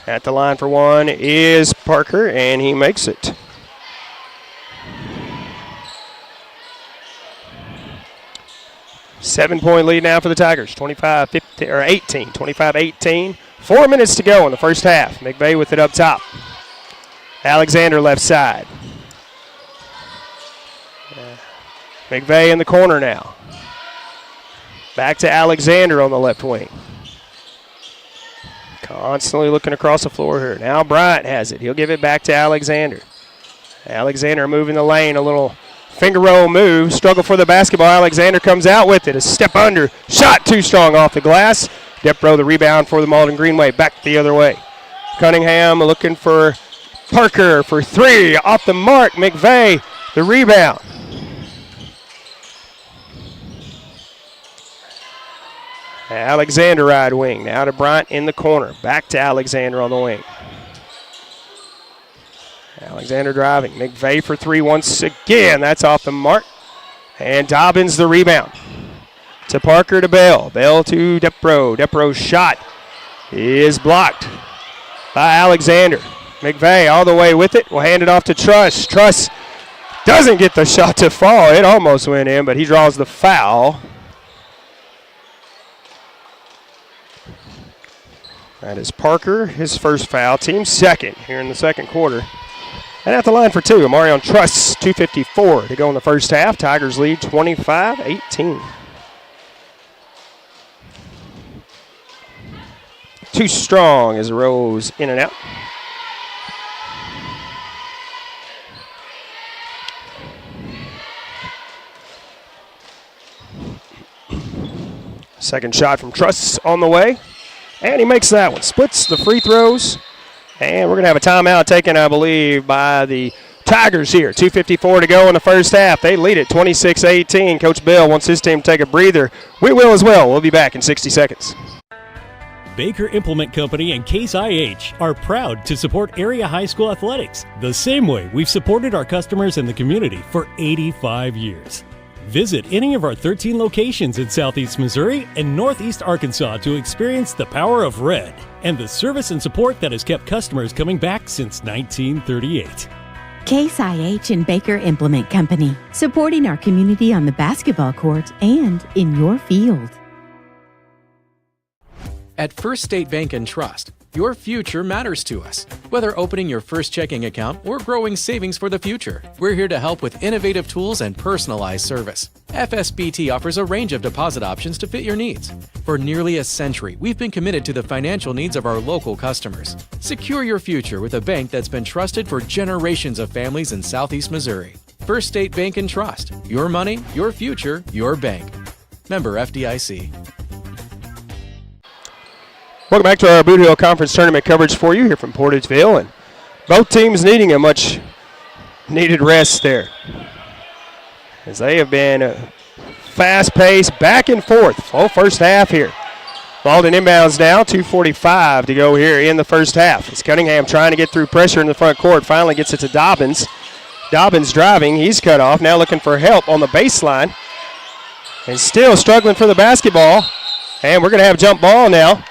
At the line for one is Parker, and he makes it. Seven-point lead now for the Tigers, 25-18. 4 minutes to go in the first half. McVeigh with it up top. Alexander left side. McVeigh in the corner now. Back to Alexander on the left wing. Constantly looking across the floor here. Now Bryant has it. He'll give it back to Alexander. Alexander moving the lane, a little finger roll move. Struggle for the basketball. Alexander comes out with it. A step under. Shot too strong off the glass. Depro the rebound for the Malden Greenway. Back the other way. Cunningham looking for Parker for three. Off the mark. McVeigh the rebound. Alexander right wing. Now to Bryant in the corner. Back to Alexander on the wing. Alexander driving. McVeigh for three once again. That's off the mark. And Dobbins the rebound. To Parker to Bell. Bell to Depro. Depro's shot is blocked by Alexander. McVeigh all the way with it. We'll hand it off to Truss. Truss doesn't get the shot to fall. It almost went in, but he draws the foul. That is Parker, his first foul. Team second here in the second quarter. And at the line for two, Amarion Truss, 2:54 to go in the first half. Tigers lead 25-18. Too strong as it rolls in and out. Second shot from Truss on the way. And he makes that one. Splits the free throws. And we're going to have a timeout taken, I believe, by the Tigers here. 2:54 to go in the first half. They lead it 26-18. Coach Bill wants his team to take a breather. We will as well. We'll be back in 60 seconds. Baker Implement Company and Case IH are proud to support area high school athletics the same way we've supported our customers in the community for 85 years. Visit any of our 13 locations in Southeast Missouri and Northeast Arkansas to experience the power of red and the service and support that has kept customers coming back since 1938. Case IH and Baker Implement Company, supporting our community on the basketball court and in your field. At First State Bank and Trust, your future matters to us. Whether opening your first checking account or growing savings for the future, we're here to help with innovative tools and personalized service. FSBT offers a range of deposit options to fit your needs. For nearly a century, we've been committed to the financial needs of our local customers. Secure your future with a bank that's been trusted for generations of families in Southeast Missouri. First State Bank and Trust. Your money, your future, your bank. Member FDIC. Welcome back to our Bootheel Conference Tournament coverage for you here from Portageville. And both teams needing a much needed rest there, as they have been fast-paced, back and forth, full first half here. Malden inbounds now, 2:45 to go here in the first half. It's Cunningham trying to get through pressure in the front court, finally gets it to Dobbins. Dobbins driving, he's cut off, now looking for help on the baseline. And still struggling for the basketball. And we're going to have jump ball now.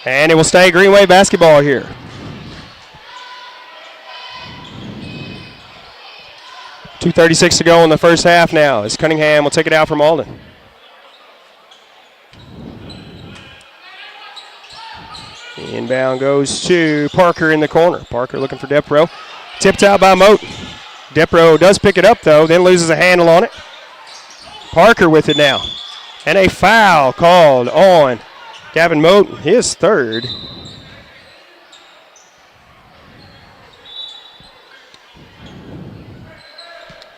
And it will stay Green Wave basketball here. .236 to go in the first half now as Cunningham will take it out from Alden. The inbound goes to Parker in the corner. Parker looking for Depro. Tipped out by Moat. Depro does pick it up though, then loses a handle on it. Parker with it now. And a foul called on Gavin Moat, his third.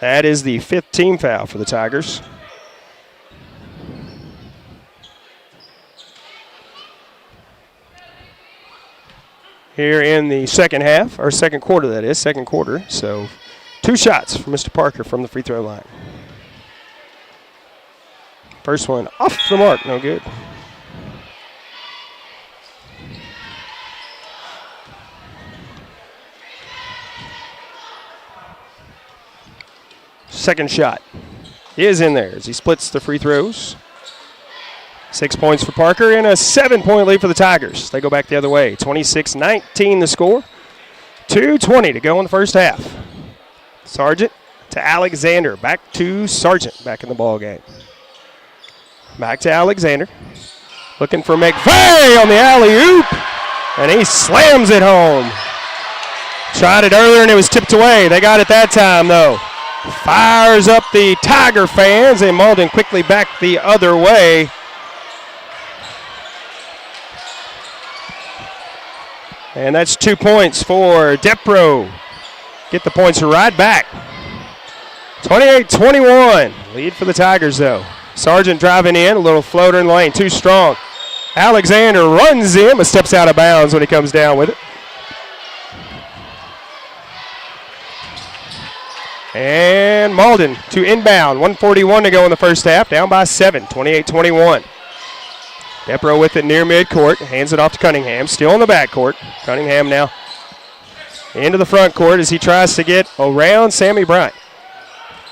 That is the 5th team foul for the Tigers. Here in the second half, or second quarter that is, second quarter. So 2 shots for Mr. Parker from the free throw line. First one off the mark, no good. Second shot is in there as he splits the free throws. 6 points for Parker and a 7-point lead for the Tigers. They go back the other way. 26-19 the score. 2:20 to go in the first half. Sargent to Alexander. Back to Sargent back in the ball game. Back to Alexander. Looking for McVeigh on the alley-oop. And he slams it home. Tried it earlier and it was tipped away. They got it that time though. Fires up the Tiger fans and Malden quickly back the other way. And that's 2 points for Depro. Get the points right back. 28-21. Lead for the Tigers though. Sargent driving in, a little floater in the lane, too strong. Alexander runs in, but steps out of bounds when he comes down with it. And Malden to inbound. 1:41 to go in the first half, down by 7, 28-21. Depro with it near midcourt, hands it off to Cunningham, still in the backcourt. Cunningham now into the front court as he tries to get around Sammy Bryant.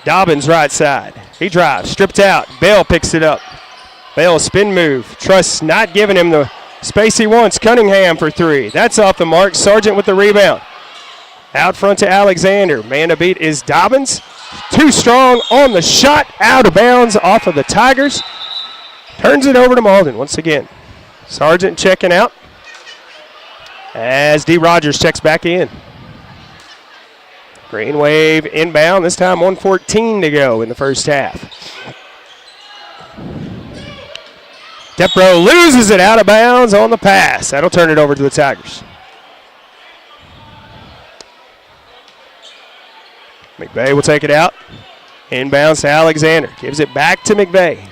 Dobbins right side. He drives, stripped out. Bell picks it up. Bell spin move. Truss not giving him the space he wants. Cunningham for 3. That's off the mark. Sargent with the rebound. Out front to Alexander. Man to beat is Dobbins. Too strong on the shot. Out of bounds off of the Tigers. Turns it over to Malden once again. Sargent checking out as D. Rogers checks back in. Green Wave inbound. This time 1:14 to go in the first half. Depro loses it out of bounds on the pass. That'll turn it over to the Tigers. McVeigh will take it out. Inbounds to Alexander. Gives it back to McVeigh.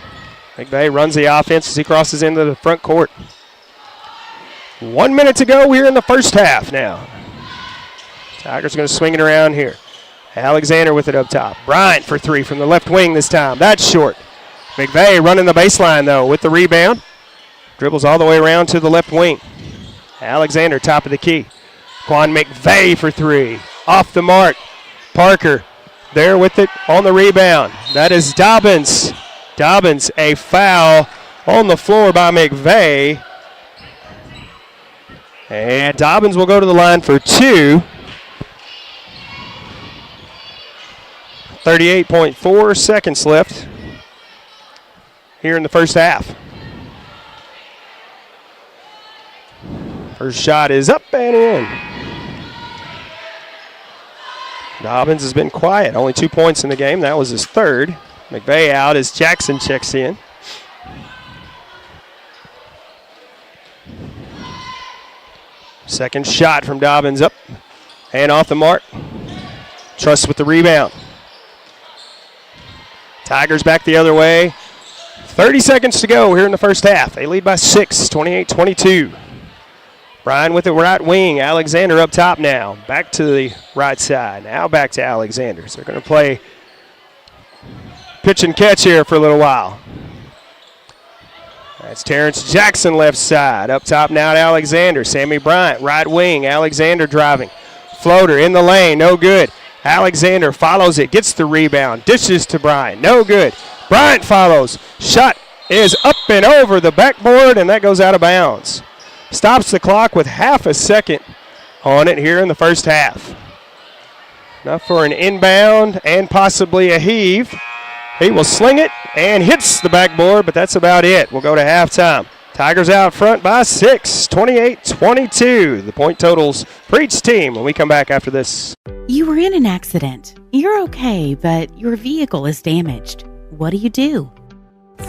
McVeigh runs the offense as he crosses into the front court. 1 minute to go here in the first half now. Tigers going to swing it around here. Alexander with it up top. Bryant for 3 from the left wing this time. That's short. McVeigh running the baseline, though, with the rebound. Dribbles all the way around to the left wing. Alexander, top of the key. Quan McVeigh for 3. Off the mark. Parker there with it on the rebound. That is Dobbins. Dobbins, a foul on the floor by McVeigh. And Dobbins will go to the line for 2. 38.4 seconds left here in the first half. First shot is up and in. Dobbins has been quiet. Only 2 points in the game. That was his third. McVeigh out as Jackson checks in. Second shot from Dobbins up and off the mark. Truss with the rebound. Tigers back the other way. 30 seconds to go here in the first half. They lead by 6, 28-22. Bryan with the right wing. Alexander up top now. Back to the right side. Now back to Alexander. So they're going to play pitch and catch here for a little while. That's Terrence Jackson left side. Up top now to Alexander. Sammy Bryant, right wing. Alexander driving. Floater in the lane. No good. Alexander follows it. Gets the rebound. Dishes to Bryant. No good. Bryant follows. Shot is up and over the backboard, and that goes out of bounds. Stops the clock with half a second on it here in the first half. Enough for an inbound and possibly a heave. He will sling it and hits the backboard, but that's about it. We'll go to halftime. Tigers out front by 6, 28-22. The point totals for each team when we come back after this. You were in an accident. You're okay, but your vehicle is damaged. What do?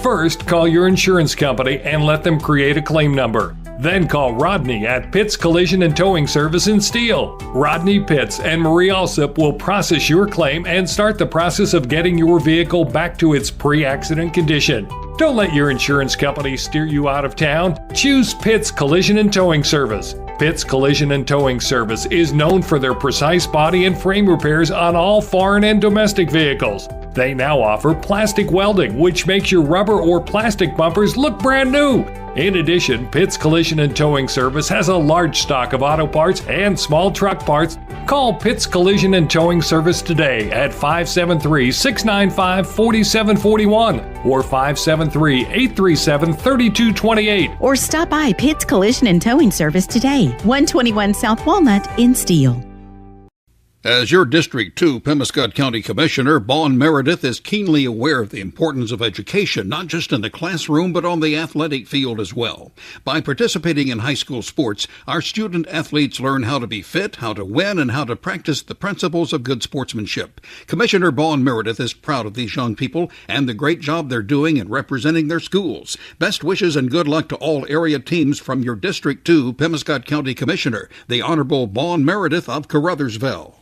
First, call your insurance company and let them create a claim number. Then call Rodney at Pitts Collision and Towing Service in Steele. Rodney Pitts and Marie Alsop will process your claim and start the process of getting your vehicle back to its pre-accident condition. Don't let your insurance company steer you out of town. Choose Pitts Collision and Towing Service. Pitts Collision and Towing Service is known for their precise body and frame repairs on all foreign and domestic vehicles. They now offer plastic welding, which makes your rubber or plastic bumpers look brand new. In addition, Pitts Collision and Towing Service has a large stock of auto parts and small truck parts. Call Pitts Collision and Towing Service today at 573-695-4741 or 573-837-3228. Or stop by Pitts Collision and Towing Service today, 121 South Walnut in Steele. As your District 2 Pemiscot County Commissioner, Vaughn Meredith is keenly aware of the importance of education, not just in the classroom, but on the athletic field as well. By participating in high school sports, our student athletes learn how to be fit, how to win, and how to practice the principles of good sportsmanship. Commissioner Vaughn Meredith is proud of these young people and the great job they're doing in representing their schools. Best wishes and good luck to all area teams from your District 2 Pemiscot County Commissioner, the Honorable Vaughn Meredith of Caruthersville.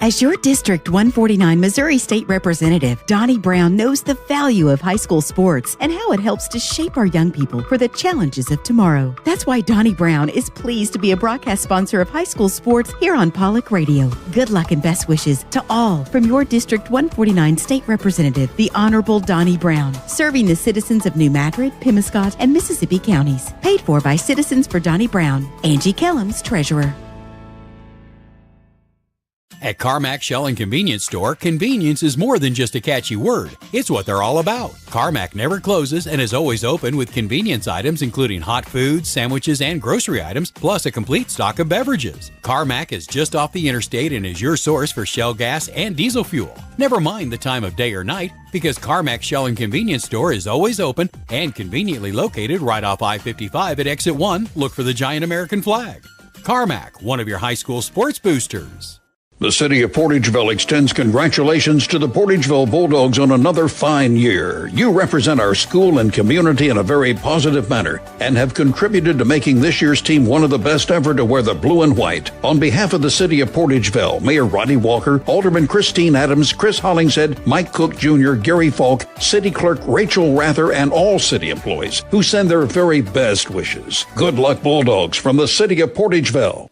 As your District 149 Missouri State Representative, Donnie Brown knows the value of high school sports and how it helps to shape our young people for the challenges of tomorrow. That's why Donnie Brown is pleased to be a broadcast sponsor of high school sports here on Pollock Radio. Good luck and best wishes to all from your District 149 State Representative, the Honorable Donnie Brown, serving the citizens of New Madrid, Pemiscot, and Mississippi counties. Paid for by Citizens for Donnie Brown. Angie Kellums, Treasurer. At Carmack Shell and Convenience Store, convenience is more than just a catchy word. It's what they're all about. Carmack never closes and is always open with convenience items including hot foods, sandwiches, and grocery items, plus a complete stock of beverages. Carmack is just off the interstate and is your source for Shell gas and diesel fuel. Never mind the time of day or night, because Carmack Shell and Convenience Store is always open and conveniently located right off I-55 at Exit 1. Look for the giant American flag. Carmack, one of your high school sports boosters. The city of Portageville extends congratulations to the Portageville Bulldogs on another fine year. You represent our school and community in a very positive manner and have contributed to making this year's team one of the best ever to wear the blue and white. On behalf of the city of Portageville, Mayor Roddy Walker, Alderman Christine Adams, Chris Hollingshead, Mike Cook Jr., Gary Falk, City Clerk Rachel Rather, and all city employees who send their very best wishes. Good luck, Bulldogs, from the city of Portageville.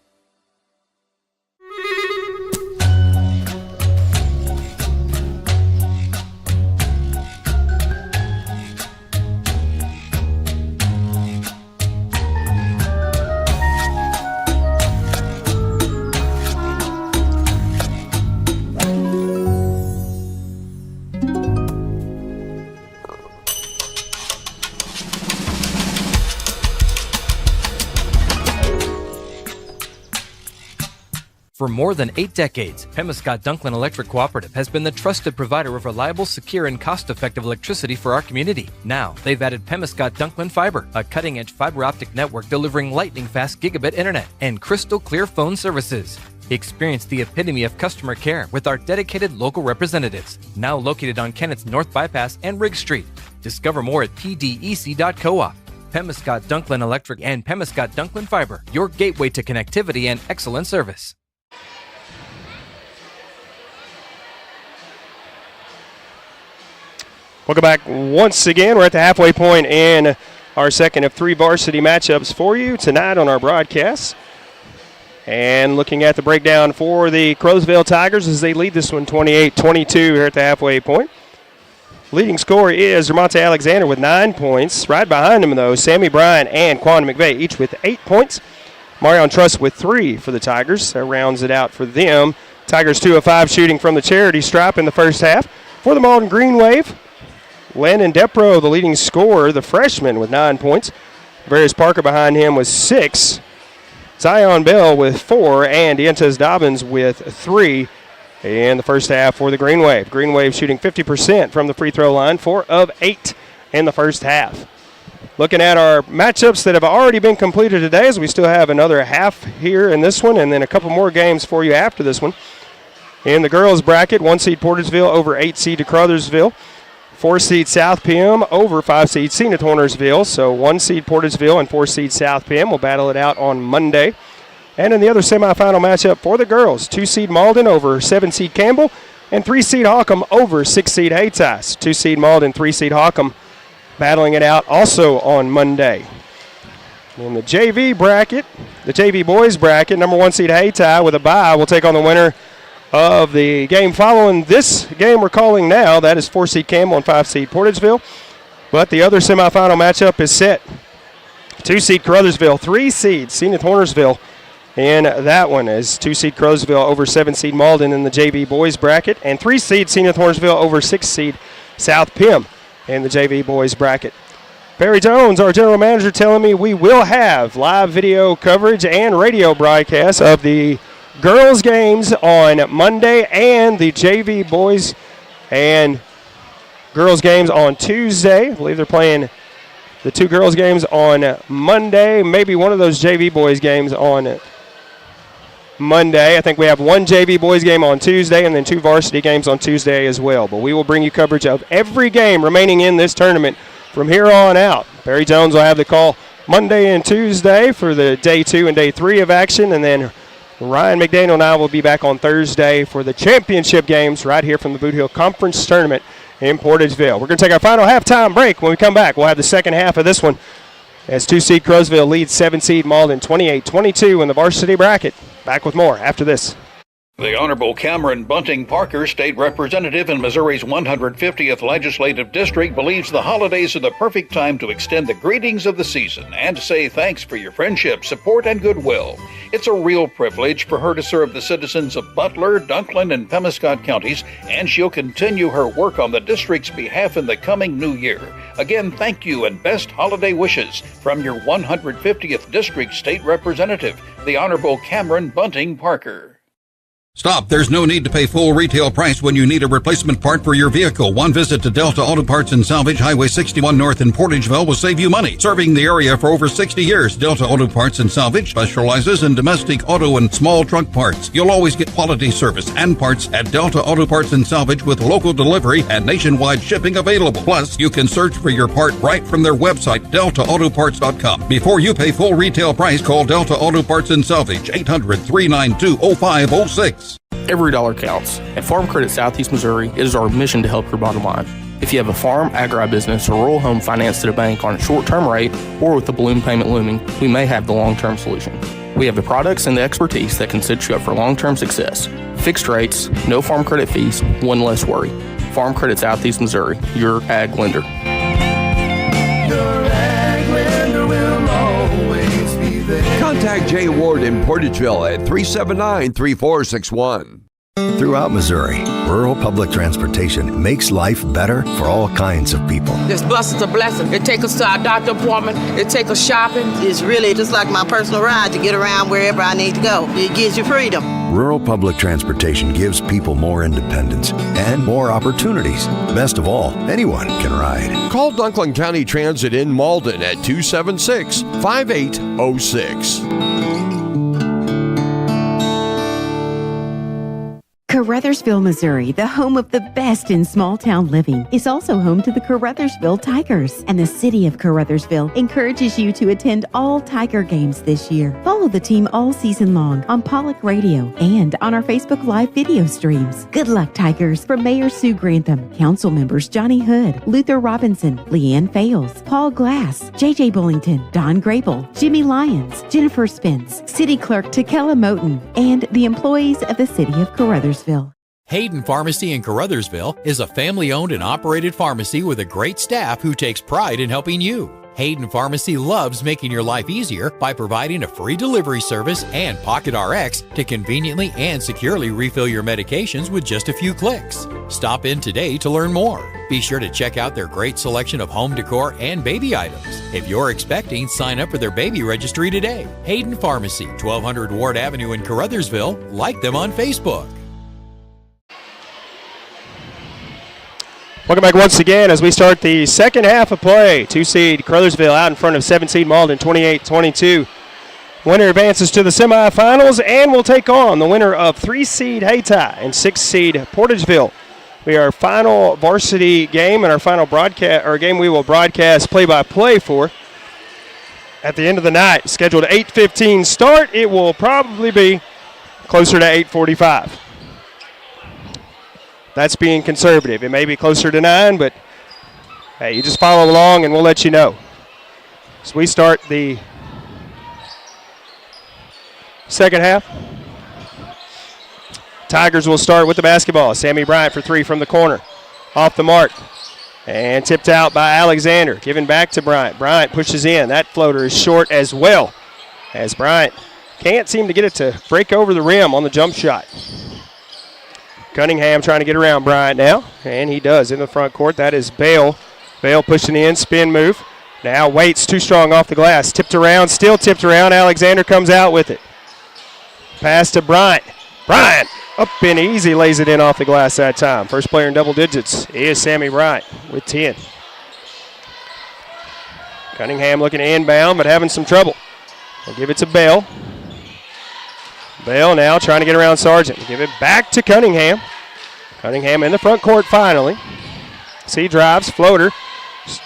For more than 8 decades, Pemiscot Dunklin Electric Cooperative has been the trusted provider of reliable, secure, and cost-effective electricity for our community. Now, they've added Pemiscot Dunklin Fiber, a cutting-edge fiber optic network delivering lightning-fast gigabit internet and crystal-clear phone services. Experience the epitome of customer care with our dedicated local representatives, now located on Kennett's North Bypass and Riggs Street. Discover more at pdec.coop. Pemiscot Dunklin Electric and Pemiscot Dunklin Fiber, your gateway to connectivity and excellent service. Welcome back once again. We're at the halfway point in our second of 3 varsity matchups for you tonight on our broadcast. And looking at the breakdown for the Crowsville Tigers as they lead this one 28-22 here at the halfway point. Leading scorer is Ramonte Alexander with 9 points. Right behind him, though, Sammy Bryant and Quan McVeigh, each with 8 points. Marion Truss with 3 for the Tigers. That rounds it out for them. Tigers 2 of 5 shooting from the charity stripe in the first half. For the Malden Green Wave, Landon Depro, the leading scorer, the freshman, with 9 points. Various Parker behind him with 6. Zion Bell with 4, and Dientes Dobbins with 3 in the first half for the Green Wave. Green Wave shooting 50% from the free throw line, 4 of 8 in the first half. Looking at our matchups that have already been completed today, as we still have another half here in this one, and then a couple more games for you after this one. In the girls bracket, 1 seed Portageville over 8 seed Crothersville. 4 seed South PM over 5 seed Zenith Hornersville. So 1 seed Portageville and 4 seed South PM will battle it out on Monday. And in the other semifinal matchup for the girls, 2 seed Malden over 7 seed Campbell and 3 seed Hawcom over 6 seed Haytice. 2 seed Malden, 3 seed Hawcom battling it out also on Monday. In the JV bracket, the JV boys bracket, number 1 seed Haytice with a bye will take on the winner of the game following this game we're calling now. That is 4 seed Campbell and 5 seed Portageville. But the other semifinal matchup is set. 2 seed Crothersville, 3 seed Zenith Hornersville. And that one is 2 seed Crothersville over 7 seed Malden in the JV boys bracket. And 3 seed Zenith Hornersville over 6 seed South Pym in the JV boys bracket. Barry Jones, our general manager, telling me we will have live video coverage and radio broadcasts of the girls games on Monday and the JV boys and girls games on Tuesday. I believe they're playing the 2 girls games on Monday, maybe one of those JV boys games on Monday. I think we have 1 JV boys game on Tuesday and then 2 varsity games on Tuesday as well. But we will bring you coverage of every game remaining in this tournament from here on out. Barry Jones will have the call Monday and Tuesday for the day 2 and day 3 of action, and then Ryan McDaniel and I will be back on Thursday for the championship games right here from the Bootheel Conference Tournament in Portageville. We're going to take our final halftime break. When we come back, we'll have the second half of this one as 2 seed Crosville leads 7 seed Malden 28-22 in the varsity bracket. Back with more after this. The Honorable Cameron Bunting Parker, state representative in Missouri's 150th Legislative District, believes the holidays are the perfect time to extend the greetings of the season and to say thanks for your friendship, support, and goodwill. It's a real privilege for her to serve the citizens of Butler, Dunklin, and Pemiscot counties, and she'll continue her work on the district's behalf in the coming new year. Again, thank you and best holiday wishes from your 150th District State Representative, the Honorable Cameron Bunting Parker. Stop. There's no need to pay full retail price when you need a replacement part for your vehicle. One visit to Delta Auto Parts and Salvage, Highway 61 North in Portageville will save you money. Serving the area for over 60 years, Delta Auto Parts and Salvage specializes in domestic auto and small truck parts. You'll always get quality service and parts at Delta Auto Parts and Salvage with local delivery and nationwide shipping available. Plus, you can search for your part right from their website, deltaautoparts.com. Before you pay full retail price, call Delta Auto Parts and Salvage, 800-392-0506. Every dollar counts. At Farm Credit Southeast Missouri, it is our mission to help your bottom line. If you have a farm, agribusiness, or rural home financed at a bank on a short-term rate or with a balloon payment looming, we may have the long-term solution. We have the products and the expertise that can set you up for long-term success. Fixed rates, no farm credit fees, one less worry. Farm Credit Southeast Missouri, your ag lender. Contact Jay Ward in Portageville at 379-3461. Throughout Missouri, rural public transportation makes life better for all kinds of people. This bus is a blessing. It takes us to our doctor appointment. It takes us shopping. It's really just like my personal ride to get around wherever I need to go. It gives you freedom. Rural public transportation gives people more independence and more opportunities. Best of all, anyone can ride. Call Dunklin County Transit in Malden at 276-5806. Caruthersville, Missouri, the home of the best in small-town living, is also home to the Caruthersville Tigers, and the city of Caruthersville encourages you to attend all Tiger games this year. Follow the team all season long on Pollock Radio and on our Facebook Live video streams. Good luck, Tigers, from Mayor Sue Grantham, council members Johnny Hood, Luther Robinson, Leanne Fales, Paul Glass, J.J. Bullington, Don Grable, Jimmy Lyons, Jennifer Spence, City Clerk Takela Moten, and the employees of the city of Caruthersville. Hayden Pharmacy in Caruthersville is a family-owned and operated pharmacy with a great staff who takes pride in helping you. Hayden Pharmacy loves making your life easier by providing a free delivery service and Pocket RX to conveniently and securely refill your medications with just a few clicks. Stop in today to learn more. Be sure to check out their great selection of home decor and baby items. If you're expecting, sign up for their baby registry today. Hayden Pharmacy, 1200 Ward Avenue in Caruthersville. Like them on Facebook. Welcome back once again as we start the second half of play. 2-seed Caruthersville out in front of 7-seed Malden, 28-22. Winner advances to the semifinals and will take on the winner of 3-seed Hayti and 6-seed Portageville. We are final varsity game and our final broadcast, or game we will broadcast play-by-play for. At the end of the night, scheduled 8:15 start. It will probably be closer to 8:45. That's being conservative. It may be closer to 9, but hey, you just follow along and we'll let you know. So we start the second half. Tigers will start with the basketball. Sammy Bryant for 3 from the corner. Off the mark. And tipped out by Alexander. Given back to Bryant. Bryant pushes in. That floater is short as well, as Bryant can't seem to get it to break over the rim on the jump shot. Cunningham trying to get around Bryant now, and he does in the front court. That is Bale. Bale pushing in, spin move. Now Waits too strong off the glass. Tipped around, still tipped around. Alexander comes out with it. Pass to Bryant. Bryant up and easy, lays it in off the glass that time. First player in double digits is Sammy Bryant with 10. Cunningham looking to inbound, but having some trouble. We'll give it to Bale. Bale now trying to get around Sargent. Give it back to Cunningham. Cunningham in the front court finally. See, drives, floater.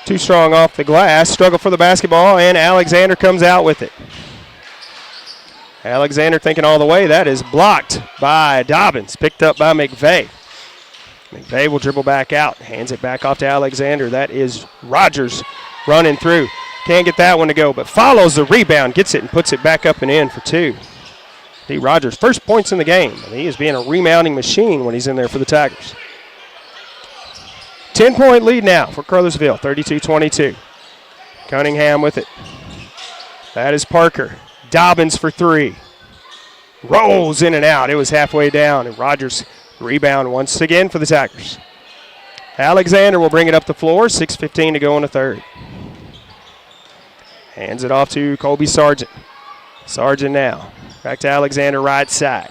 Too strong off the glass. Struggle for the basketball, and Alexander comes out with it. Alexander thinking all the way. That is blocked by Dobbins. Picked up by McVeigh. McVeigh will dribble back out. Hands it back off to Alexander. That is Rogers running through. Can't get that one to go, but follows the rebound. Gets it and puts it back up and in for 2. D. Rogers, first points in the game. And he is being a rebounding machine when he's in there for the Tigers. 10-point lead now for Caruthersville, 32-22. Cunningham with it. That is Parker. Dobbins for 3. Rolls in and out. It was halfway down, and Rogers rebound once again for the Tigers. Alexander will bring it up the floor. 6:15 to go in the third. Hands it off to Colby Sargent. Sargent now. Back to Alexander right side.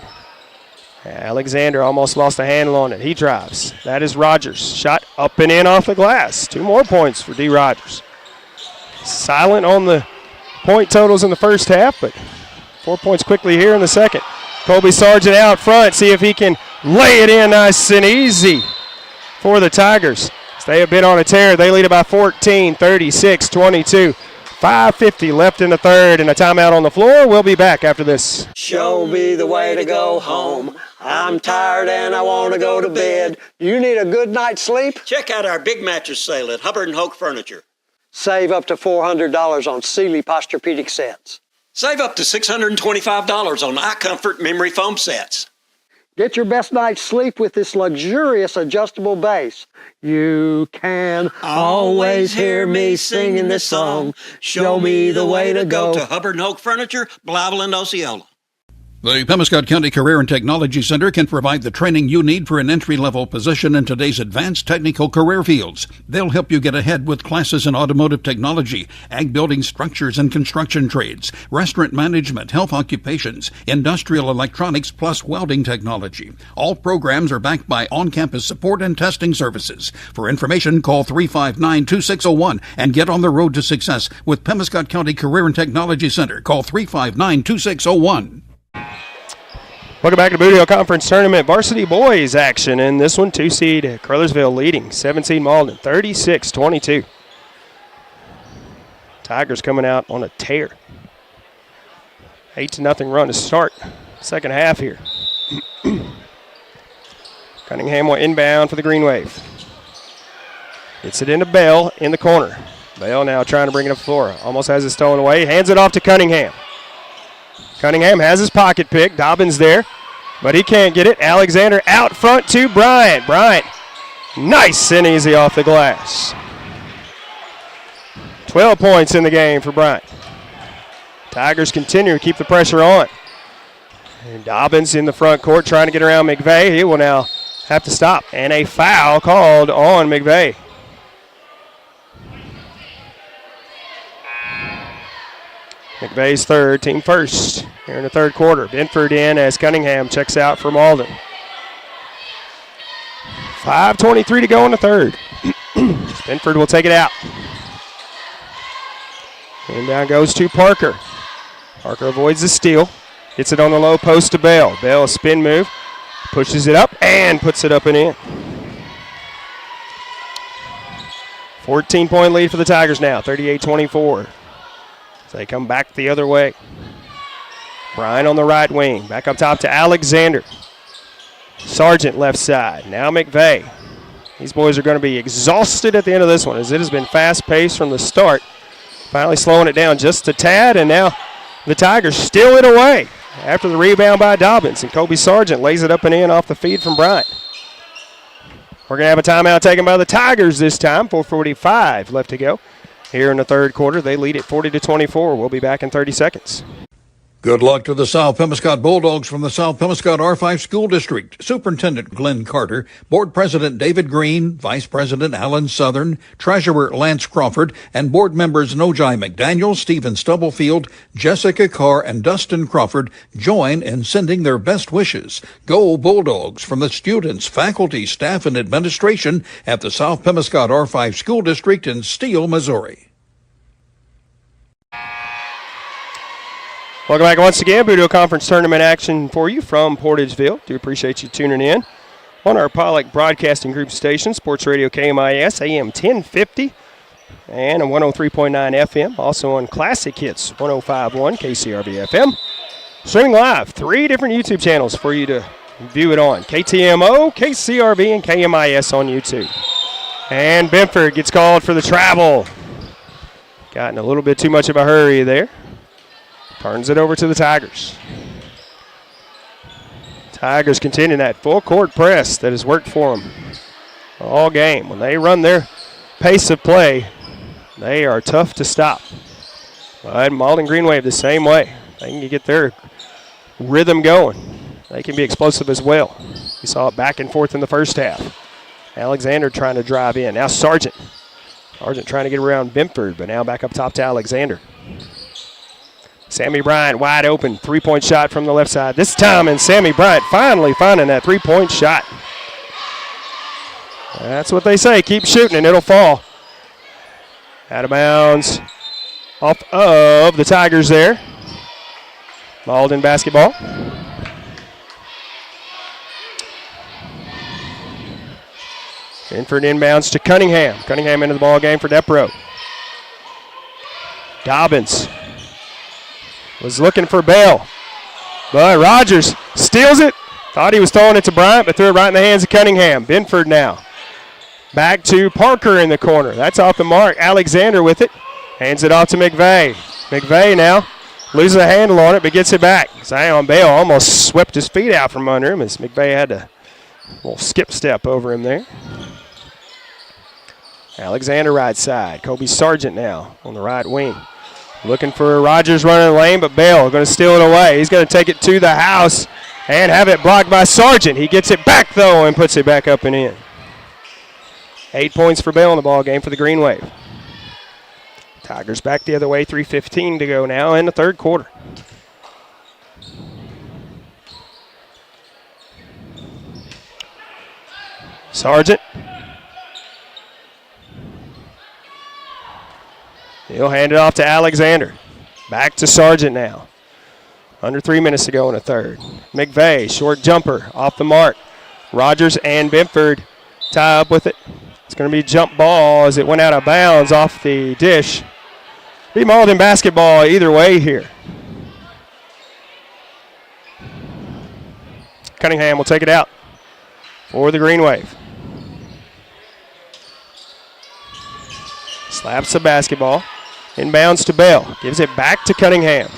Alexander almost lost a handle on it. He drives. That is Rogers. Shot up and in off the glass. 2 more points for D. Rogers. Silent on the point totals in the first half, but 4 points quickly here in the second. Colby Sargent out front. See if he can lay it in nice and easy for the Tigers. They have been on a tear. They lead it by 14, 36-22. 5:50 left in the third, and a timeout on the floor. We'll be back after this. Show me the way to go home. I'm tired and I want to go to bed. You need a good night's sleep? Check out our big mattress sale at Hubbard & Hoke Furniture. Save up to $400 on Sealy Posturepedic sets. Save up to $625 on iComfort memory foam sets. Get your best night's sleep with this luxurious adjustable base. You can always hear me singing this song. Show me the way to go to Hubbard & Hoke Furniture, Blyville and Osceola. The Pemiscot County Career and Technology Center can provide the training you need for an entry-level position in today's advanced technical career fields. They'll help you get ahead with classes in automotive technology, ag building structures and construction trades, restaurant management, health occupations, industrial electronics, plus welding technology. All programs are backed by on-campus support and testing services. For information, call 359-2601 and get on the road to success with Pemiscot County Career and Technology Center. Call 359-2601. Welcome back to the Bootheel Conference Tournament varsity boys action. In this one, 2-seed Caruthersville leading 7-seed Malden, 36-22. Tigers coming out on a tear. 8-0 run to start second half here. Cunningham will inbound for the Green Wave. Gets it into Bell in the corner. Bell now trying to bring it up the floor. Almost has it stolen away. Hands it off to Cunningham. Cunningham has his pocket pick. Dobbins there, but he can't get it. Alexander out front to Bryant. Bryant, nice and easy off the glass. 12 points in the game for Bryant. Tigers continue to keep the pressure on. And Dobbins in the front court trying to get around McVeigh. He will now have to stop. And a foul called on McVeigh. McVeigh's third, team first here in the third quarter. Benford in as Cunningham checks out for Malden. 5:23 to go in the third. Benford will take it out. And down goes to Parker. Parker avoids the steal. Gets it on the low post to Bell. Bell, a spin move. Pushes it up and puts it up and in. 14-point lead for the Tigers now, 38-24. So they come back the other way. Bryan on the right wing. Back up top to Alexander. Sargent left side. Now McVeigh. These boys are going to be exhausted at the end of this one as it has been fast-paced from the start. Finally slowing it down just a tad, and now the Tigers steal it away after the rebound by Dobbins. And Kobe Sargent lays it up and in off the feed from Bryant. We're going to have a timeout taken by the Tigers this time. 4:45 left to go. Here in the third quarter, they lead at 40-24. We'll be back in 30 seconds. Good luck to the South Pemiscot Bulldogs from the South Pemiscot R5 School District. Superintendent Glenn Carter, Board President David Green, Vice President Alan Southern, Treasurer Lance Crawford, and board members Nojai McDaniel, Stephen Stubblefield, Jessica Carr, and Dustin Crawford join in sending their best wishes. Go Bulldogs from the students, faculty, staff, and administration at the South Pemiscot R5 School District in Steele, Missouri. Welcome back once again. Bootheel Conference Tournament action for you from Portageville. Do appreciate you tuning in on our Pollock Broadcasting Group station, Sports Radio KMIS, AM 1050 and a 103.9 FM. Also on Classic Hits 105.1 KCRV FM. Streaming live, 3 different YouTube channels for you to view it on. KTMO, KCRV, and KMIS on YouTube. And Benford gets called for the travel. Got in a little bit too much of a hurry there. Turns it over to the Tigers. Tigers continue that full court press that has worked for them all game. When they run their pace of play, they are tough to stop. But Malden Green Wave the same way. They can get their rhythm going. They can be explosive as well. We saw it back and forth in the first half. Alexander trying to drive in. Now Sargent. Sargent trying to get around Benford, but now back up top to Alexander. Sammy Bryant wide open, 3-point shot from the left side this time, and Sammy Bryant finally finding that 3-point shot. That's what they say, keep shooting and it'll fall. Out of bounds off of the Tigers there. Malden basketball. Benford inbounds to Cunningham. Cunningham into the ball game for Depro. Dobbins was looking for Bell, but Rogers steals it. Thought he was throwing it to Bryant, but threw it right in the hands of Cunningham. Benford now. Back to Parker in the corner. That's off the mark. Alexander with it. Hands it off to McVeigh. McVeigh now loses a handle on it, but gets it back. Zion Bell almost swept his feet out from under him as McVeigh had a little skip step over him there. Alexander right side. Kobe Sargent now on the right wing. Looking for Rogers running the lane, but Bell going to steal it away. He's going to take it to the house and have it blocked by Sargent. He gets it back, though, and puts it back up and in. 8 points for Bell in the ball game for the Green Wave. Tigers back the other way, 3:15 to go now in the third quarter. Sargent. He'll hand it off to Alexander. Back to Sargent now. Under 3 minutes to go in the third. McVeigh, short jumper, off the mark. Rogers and Benford tie up with it. It's going to be jump ball as it went out of bounds off the dish. Be Malden basketball either way here. Cunningham will take it out for the Green Wave. Slaps the basketball. Inbounds to Bell. Gives it back to Cunningham.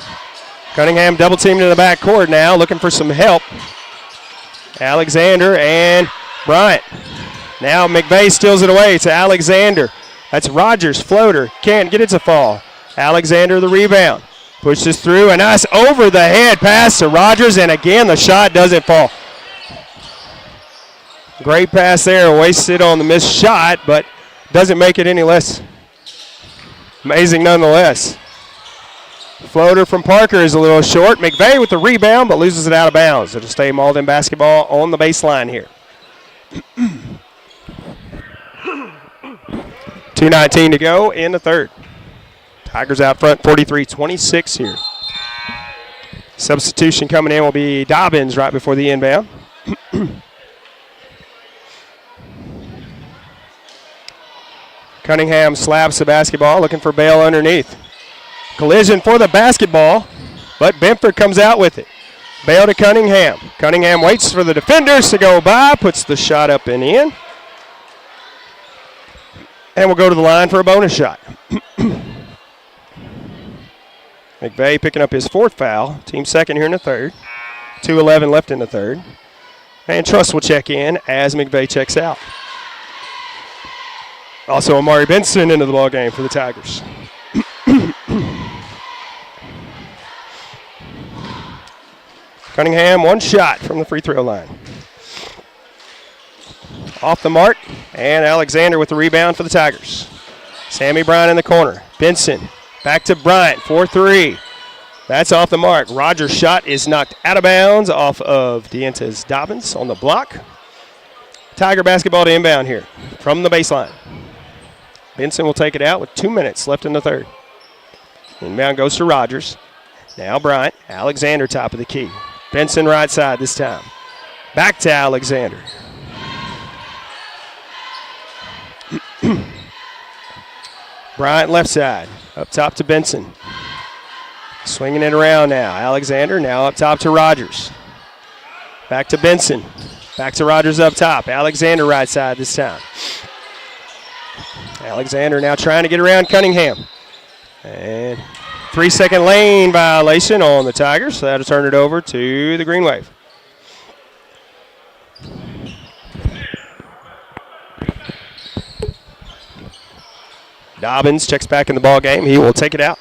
Cunningham double teamed in the backcourt now, looking for some help. Alexander and Bryant. Now McVeigh steals it away to Alexander. That's Rogers. Floater. Can't get it to fall. Alexander the rebound. Pushes through. A nice over-the-head pass to Rogers, and again the shot doesn't fall. Great pass there. Wasted on the missed shot, but doesn't make it any less amazing nonetheless. Floater from Parker is a little short. McVeigh with the rebound, but loses it out of bounds. It'll stay Malden basketball on the baseline here. 2:19 to go in the third. Tigers out front, 43-26 here. Substitution coming in will be Dobbins right before the inbound. Cunningham slaps the basketball, looking for Bale underneath. Collision for the basketball, but Benford comes out with it. Bale to Cunningham. Cunningham waits for the defenders to go by, puts the shot up and in. And we'll go to the line for a bonus shot. McVeigh picking up his fourth foul. Team second here in the third. 2:11 left in the third. And Truss will check in as McVeigh checks out. Also Amari Benson into the ball game for the Tigers. Cunningham, one shot from the free throw line. Off the mark, and Alexander with the rebound for the Tigers. Sammy Bryant in the corner. Benson back to Bryant, 4-3. That's off the mark. Rogers' shot is knocked out of bounds off of Dientes Dobbins on the block. Tiger basketball to inbound here from the baseline. Benson will take it out with 2 minutes left in the third. Inbound goes to Rogers. Now Bryant. Alexander top of the key. Benson right side this time. Back to Alexander. Bryant left side. Up top to Benson. Swinging it around now. Alexander now up top to Rogers. Back to Benson. Back to Rogers up top. Alexander right side this time. Alexander now trying to get around Cunningham. And 3-second lane violation on the Tigers, so that'll turn it over to the Green Wave. Dobbins checks back in the ball game. He will take it out.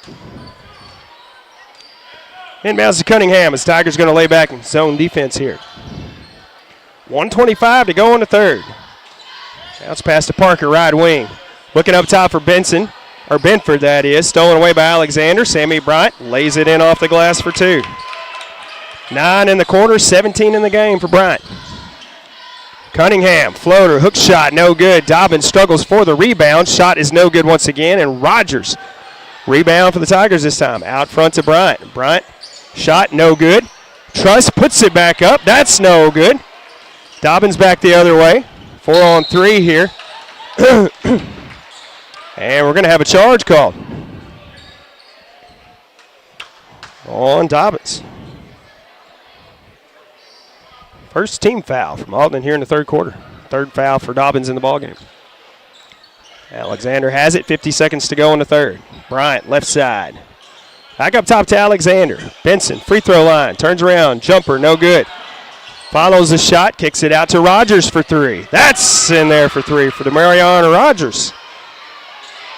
Inbounds to Cunningham as Tigers going to lay back in zone defense here. 1:25 to go in the third. Now it's pass to Parker, right wing. Looking up top for Benson. Or Benford, that is. Stolen away by Alexander. Sammy Bryant lays it in off the glass for two. 9 in the quarter, 17 in the game for Bryant. Cunningham, floater, hook shot, no good. Dobbins struggles for the rebound. Shot is no good once again. And Rogers, rebound for the Tigers this time. Out front to Bryant. Bryant, shot, no good. Truss puts it back up. That's no good. Dobbins back the other way. 4-on-3 here. And we're going to have a charge called on Dobbins. First team foul from Alden here in the third quarter. Third foul for Dobbins in the ballgame. Alexander has it, 50 seconds to go in the third. Bryant, left side. Back up top to Alexander. Benson, free throw line, turns around, jumper, no good. Follows the shot, kicks it out to Rogers for three. That's in there for three for DeMarion Rogers.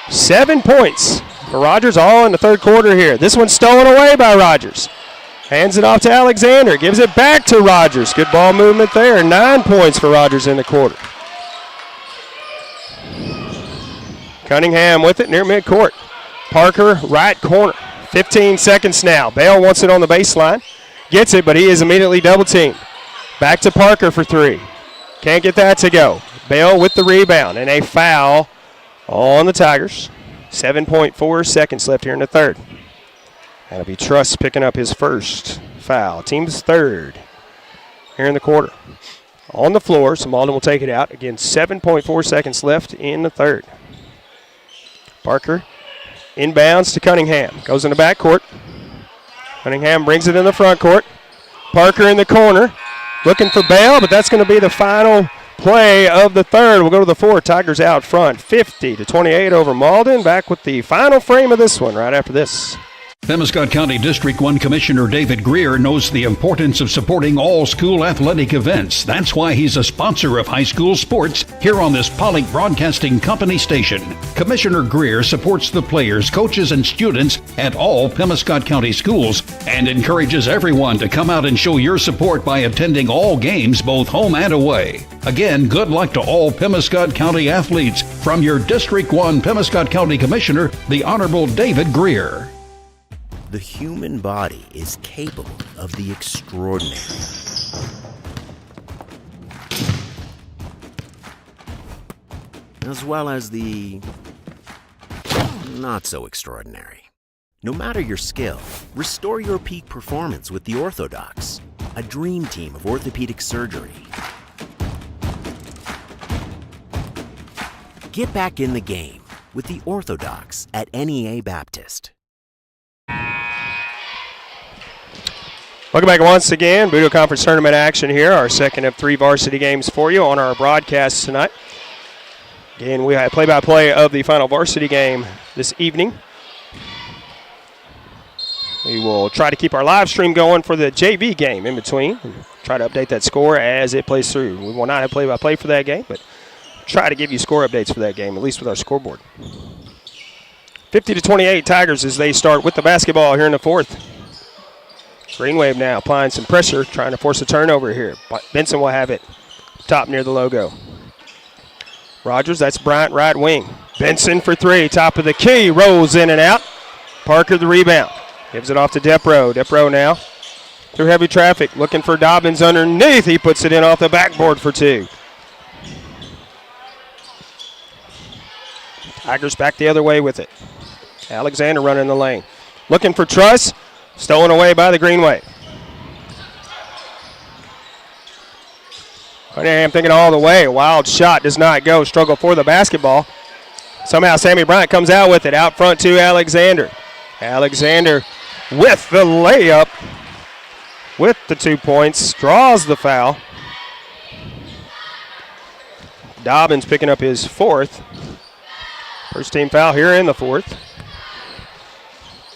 7 points for Rogers, all in the third quarter here. This one's stolen away by Rogers. Hands it off to Alexander, gives it back to Rogers. Good ball movement there. 9 points for Rogers in the quarter. Cunningham with it near midcourt. Parker, right corner. 15 seconds now. Bale wants it on the baseline. Gets it, but he is immediately double teamed. Back to Parker for three. Can't get that to go. Bale with the rebound and a foul on the Tigers. 7.4 seconds left here in the third. That'll be Truss picking up his first foul. Team's third here in the quarter. On the floor, so Malden will take it out. Again, 7.4 seconds left in the third. Parker inbounds to Cunningham. Goes in the backcourt. Cunningham brings it in the front court. Parker in the corner. Looking for Bale, but that's going to be the final play of the third. We'll go to the fourth. Tigers out front, 50-28 over Malden. Back with the final frame of this one right after this. Pemiscot County District 1 Commissioner David Greer knows the importance of supporting all school athletic events. That's why he's a sponsor of high school sports here on this Pollock Broadcasting Company station. Commissioner Greer supports the players, coaches, and students at all Pemiscot County schools and encourages everyone to come out and show your support by attending all games, both home and away. Again, good luck to all Pemiscot County athletes. From your District 1 Pemiscot County Commissioner, the Honorable David Greer. The human body is capable of the extraordinary. As well as the not so extraordinary. No matter your skill, restore your peak performance with the Orthodox, a dream team of orthopedic surgery. Get back in the game with the Orthodox at NEA Baptist. Welcome back once again. Bootheel Conference Tournament action here. Our second of 3 varsity games for you on our broadcast tonight. Again, we have play-by-play of the final varsity game this evening. We will try to keep our live stream going for the JV game in between and try to update that score as it plays through. We will not have play-by-play for that game, but try to give you score updates for that game, at least with our scoreboard. 50-28 Tigers as they start with the basketball here in the fourth. Green Wave now applying some pressure, trying to force a turnover here. Benson will have it top near the logo. Rogers, that's Bryant, right wing. Benson for 3, top of the key, rolls in and out. Parker the rebound. Gives it off to Depro. Depro now through heavy traffic, looking for Dobbins underneath. He puts it in off the backboard for 2. Tigers back the other way with it. Alexander running the lane. Looking for Truss. Stolen away by the Green Wave. Cunningham thinking all the way. Wild shot does not go. Struggle for the basketball. Somehow Sammy Bryant comes out with it. Out front to Alexander. Alexander with the layup. With the 2 points. Draws the foul. Dobbins picking up his 4th. First team foul here in the 4th.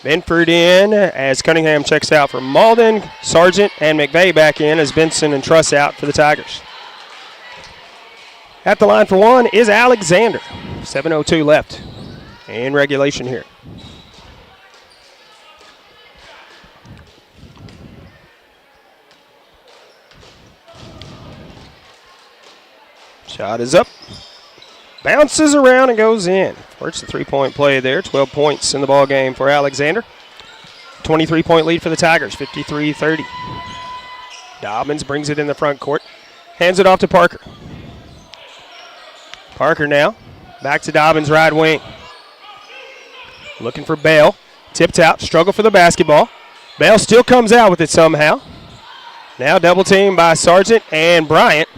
Benford in as Cunningham checks out for Malden. Sargent and McVeigh back in as Benson and Truss out for the Tigers. At the line for one is Alexander. 7:02 left in regulation here. Shot is up. Bounces around and goes in. First, the 3-point play there. 12 points in the ball game for Alexander. 23-point lead for the Tigers, 53-30. Dobbins brings it in the front court. Hands it off to Parker. Parker now. Back to Dobbins, right wing. Looking for Bale. Tipped out. Struggle for the basketball. Bale still comes out with it somehow. Now double teamed by Sargent and Bryant.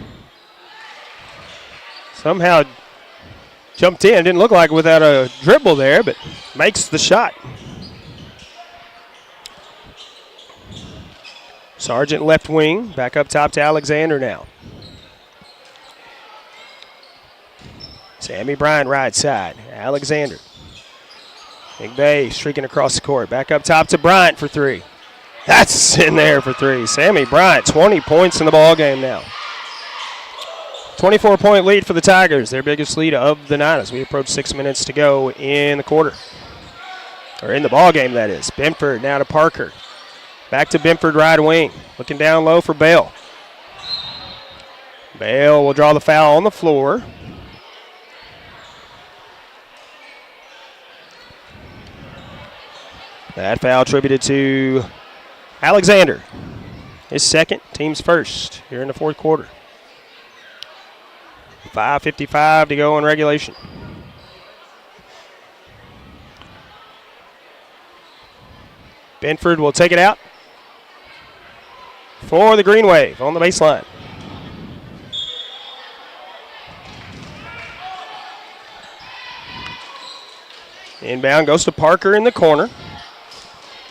Somehow jumped in. Didn't look like it without a dribble there, but makes the shot. Sargent left wing. Back up top to Alexander now. Sammy Bryant right side. Alexander. McVeigh streaking across the court. Back up top to Bryant for 3. That's in there for 3. Sammy Bryant, 20 points in the ball game now. 24-point lead for the Tigers, their biggest lead of the night as we approach 6 minutes to go in the quarter. Or in the ball game, that is. Benford now to Parker. Back to Benford, right wing. Looking down low for Bale. Bale will draw the foul on the floor. That foul attributed to Alexander. His second, team's first here in the fourth quarter. 5:55 to go in regulation. Benford will take it out for the Green Wave on the baseline. Inbound goes to Parker in the corner.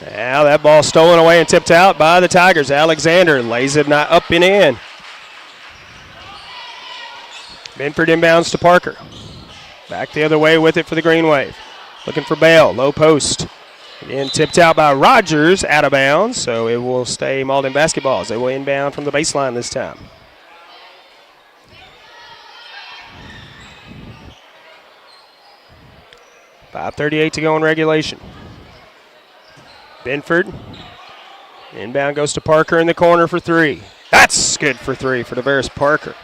Now that ball stolen away and tipped out by the Tigers. Alexander lays it not up and in. Benford inbounds to Parker. Back the other way with it for the Green Wave. Looking for Bale. Low post. Again, tipped out by Rogers, out of bounds, so it will stay Malden basketball as they will inbound from the baseline this time. .5:38 to go in regulation. Benford. Inbound goes to Parker in the corner for three. That's good for three for Tavares Parker.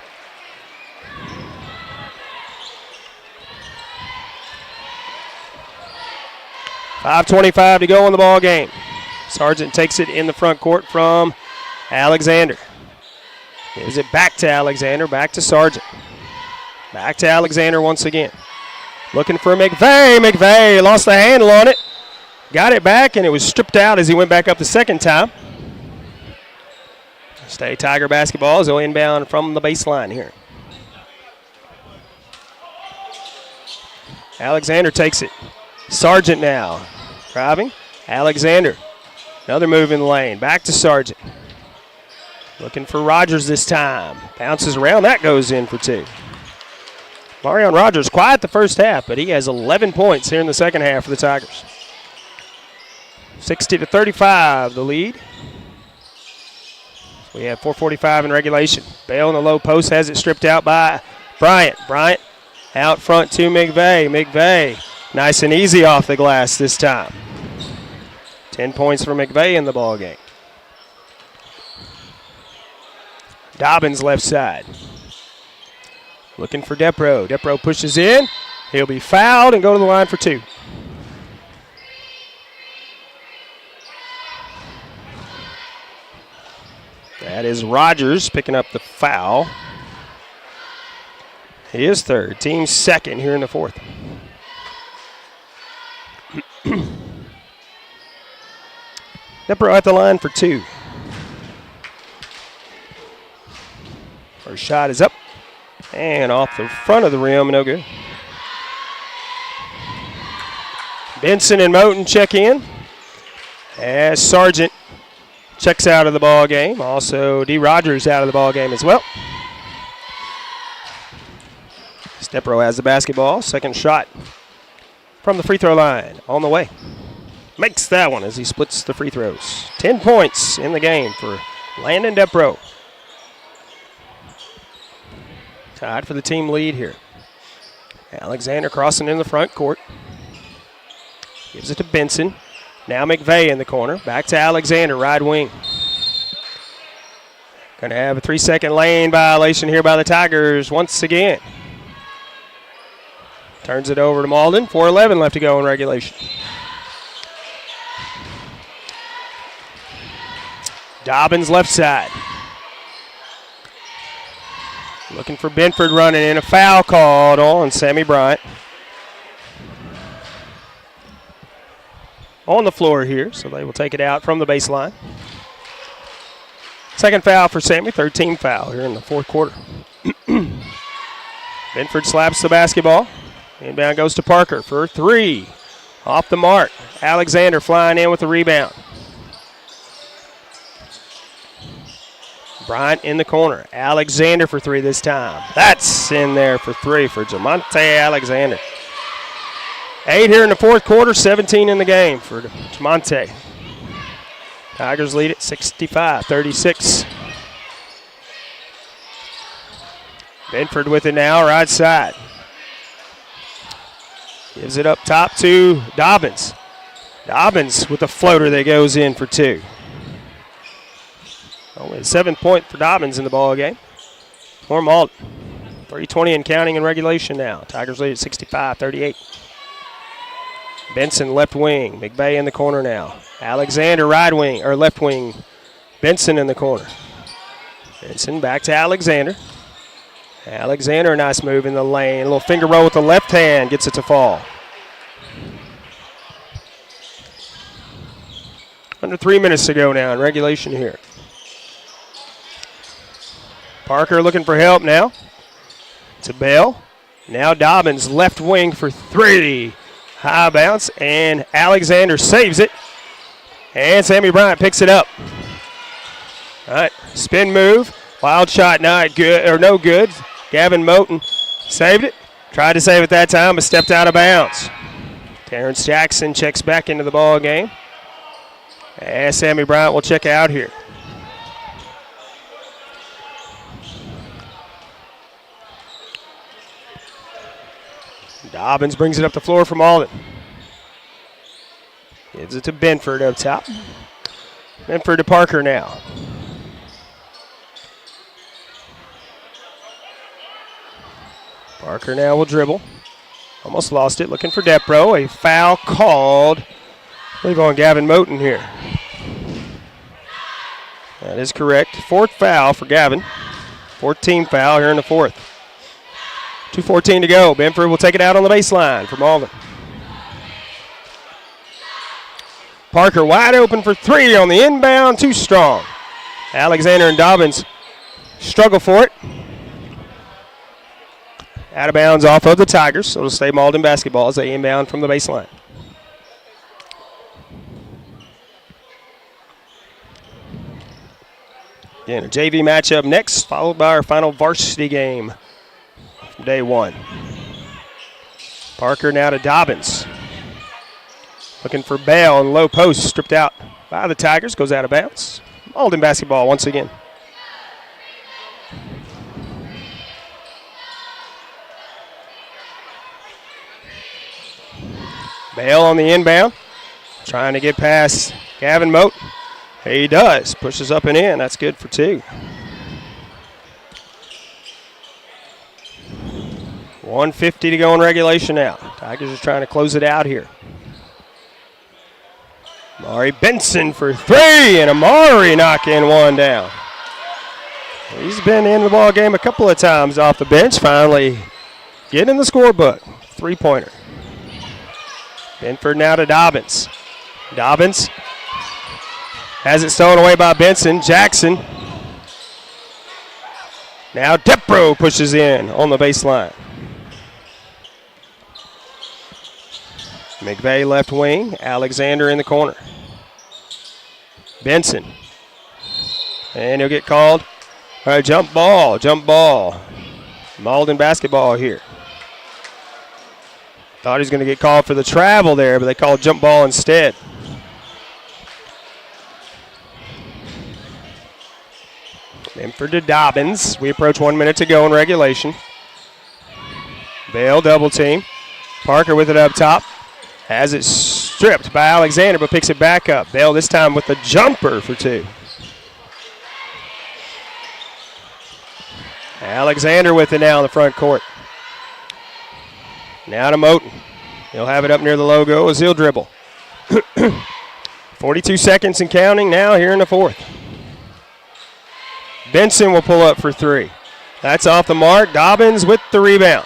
.5:25 to go in the ball game. Sargent takes it in the front court from Alexander. Gives it back to Alexander, back to Sargent. Back to Alexander once again. Looking for McVeigh. McVeigh lost the handle on it. Got it back, and it was stripped out as he went back up the second time. Stay Tiger basketball as they'll inbound from the baseline here. Alexander takes it. Sargent now. Driving. Alexander. Another move in the lane. Back to Sargent. Looking for Rogers this time. Bounces around. That goes in for two. Marion Rogers quiet the first half, but he has 11 points here in the second half for the Tigers. 60-35, the lead. We have 4:45 in regulation. Bale in the low post has it stripped out by Bryant. Bryant out front to McVeigh. McVeigh nice and easy off the glass this time. 10 points for McVeigh in the ball game. Dobbins left side. Looking for Depro. Depro pushes in. He'll be fouled and go to the line for two. That is Rogers picking up the foul. He is third. Team second here in the fourth. Depro at the line for two. First shot is up. And off the front of the rim, no good. Benson and Moten check in as Sargent checks out of the ball game. Also, D. Rogers out of the ball game as well. Stepro has the basketball. Second shot from the free throw line on the way. Makes that one as he splits the free throws. 10 points in the game for Landon Depro. Tied for the team lead here. Alexander crossing in the front court. Gives it to Benson. Now McVeigh in the corner. Back to Alexander, right wing. Going to have a 3-second lane violation here by the Tigers once again. Turns it over to Malden. 4:11 left to go in regulation. Dobbins left side. Looking for Benford running in. A foul called on Sammy Bryant. On the floor here, so they will take it out from the baseline. Second foul for Sammy, third team foul here in the fourth quarter. Benford slaps the basketball. Inbound goes to Parker for three. Off the mark. Alexander flying in with the rebound. Bryant in the corner. Alexander for three this time. That's in there for three for Jamonte Alexander. 8 here in the fourth quarter, 17 in the game for Jamonte. Tigers lead at 65-36. Benford with it now, right side. Gives it up top to Dobbins. Dobbins with the floater that goes in for two. Only a 7-point for Dobbins in the ball game. For Malden. 3:20 and counting in regulation now. Tigers lead at 65-38. Benson left wing. McVeigh in the corner now. Alexander right wing, or left wing. Benson in the corner. Benson back to Alexander. Alexander, a nice move in the lane. A little finger roll with the left hand. Gets it to fall. Under 3 minutes to go now in regulation here. Parker looking for help now. To Bell. Now Dobbins left wing for three. High bounce, and Alexander saves it. And Sammy Bryant picks it up. All right, spin move. Wild shot, not good, or no good. Gavin Moten saved it. Tried to save it that time, but stepped out of bounds. Terrence Jackson checks back into the ball game. And Sammy Bryant will check out here. Dobbins brings it up the floor for Malden. Gives it to Benford up top. Benford to Parker now. Parker now will dribble. Almost lost it, looking for Depro. A foul called, I believe, on Gavin Moten here. That is correct. Fourth foul for Gavin. 14th foul here in the fourth. 2:14 to go. Benford will take it out on the baseline for Malden. Parker wide open for three on the inbound. Too strong. Alexander and Dobbins struggle for it. Out of bounds off of the Tigers, so it'll stay Malden basketball as they inbound from the baseline. Again, a JV matchup next, followed by our final varsity game from day one. Parker now to Dobbins. Looking for Bell on low post, stripped out by the Tigers, goes out of bounds. Malden basketball once again. Bale on the inbound, trying to get past Gavin Moten. He does, pushes up and in, that's good for two. 1:50 to go in regulation now. Tigers are trying to close it out here. Amari Benson for three, and Amari knocking one down. He's been in the ball game a couple of times off the bench, finally getting in the scorebook. Three-pointer. Benford now to Dobbins. Dobbins has it stolen away by Benson. Jackson. Now Depro pushes in on the baseline. McVeigh left wing. Alexander in the corner. Benson. And he'll get called. All right, jump ball. Malden basketball here. Thought he was going to get called for the travel there, but they called jump ball instead. Benford to Dobbins. We approach 1 minute to go in regulation. Bale double team. Parker with it up top. Has it stripped by Alexander, but picks it back up. Bale this time with the jumper for two. Alexander with it now in the front court. Now to Moten. He'll have it up near the logo as he'll dribble. 42 seconds and counting now here in the fourth. Benson will pull up for three. That's off the mark. Dobbins with the rebound.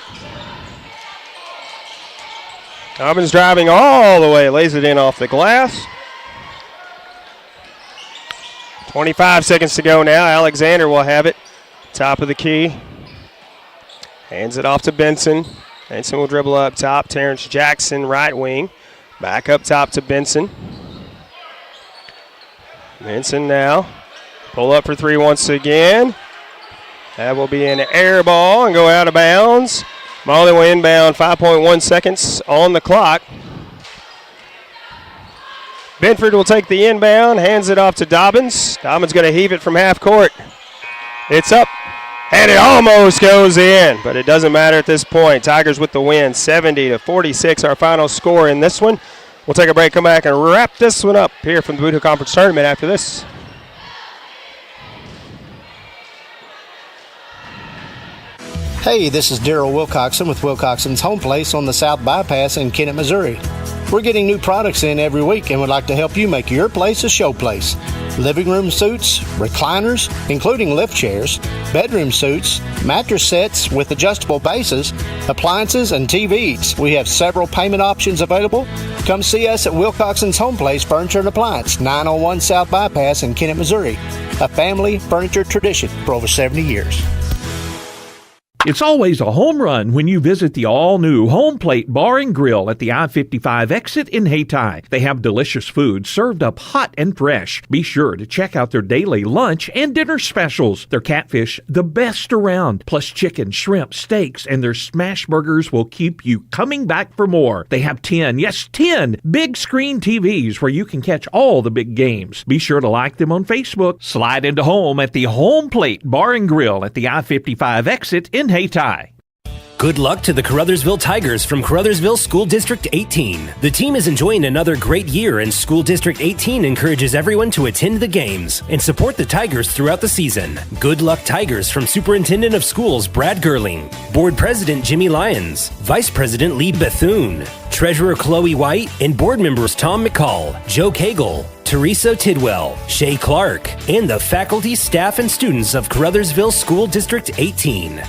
Dobbins driving all the way, lays it in off the glass. 25 seconds to go now. Alexander will have it. Top of the key. Hands it off to Benson. Benson will dribble up top. Terrence Jackson, right wing. Back up top to Benson. Benson now. Pull up for three once again. That will be an air ball and go out of bounds. Malden will inbound, 5.1 seconds on the clock. Benford will take the inbound, hands it off to Dobbins. Dobbins going to heave it from half court. It's up, and it almost goes in, but it doesn't matter at this point. Tigers with the win, 70-46, our final score in this one. We'll take a break, come back, and wrap this one up here from the Bootheel Conference Tournament after this. Hey, this is Daryl Wilcoxon with Wilcoxon's Home Place on the South Bypass in Kennett, Missouri. We're getting new products in every week and would like to help you make your place a show place. Living room suites, recliners, including lift chairs, bedroom suites, mattress sets with adjustable bases, appliances, and TVs. We have several payment options available. Come see us at Wilcoxon's Home Place Furniture and Appliance, 901 South Bypass in Kennett, Missouri. A family furniture tradition for over 70 years. It's always a home run when you visit the all-new Home Plate Bar and Grill at the I-55 exit in Hayti. They have delicious food served up hot and fresh. Be sure to check out their daily lunch and dinner specials. Their catfish, the best around, plus chicken, shrimp, steaks, and their smash burgers will keep you coming back for more. They have 10 big screen TVs where you can catch all the big games. Be sure to like them on Facebook. Slide into home at the Home Plate Bar and Grill at the I-55 exit in Hayti. Good luck to the Caruthersville Tigers from Caruthersville School District 18. The team is enjoying another great year, and School District 18 encourages everyone to attend the games and support the Tigers throughout the season. Good luck, Tigers, from Superintendent of Schools Brad Gerling, Board President Jimmy Lyons, Vice President Lee Bethune, Treasurer Chloe White, and board members Tom McCall, Joe Cagle, Teresa Tidwell, Shay Clark, and the faculty, staff, and students of Caruthersville School District 18.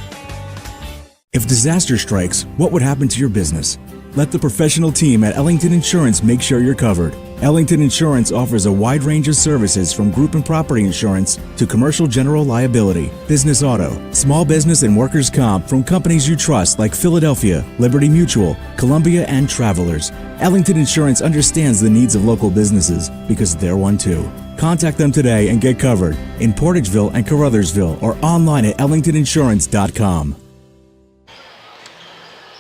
If disaster strikes, what would happen to your business? Let the professional team at Ellington Insurance make sure you're covered. Ellington Insurance offers a wide range of services from group and property insurance to commercial general liability, business auto, small business and workers' comp from companies you trust like Philadelphia, Liberty Mutual, Columbia, and Travelers. Ellington Insurance understands the needs of local businesses because they're one too. Contact them today and get covered in Portageville and Caruthersville or online at ellingtoninsurance.com.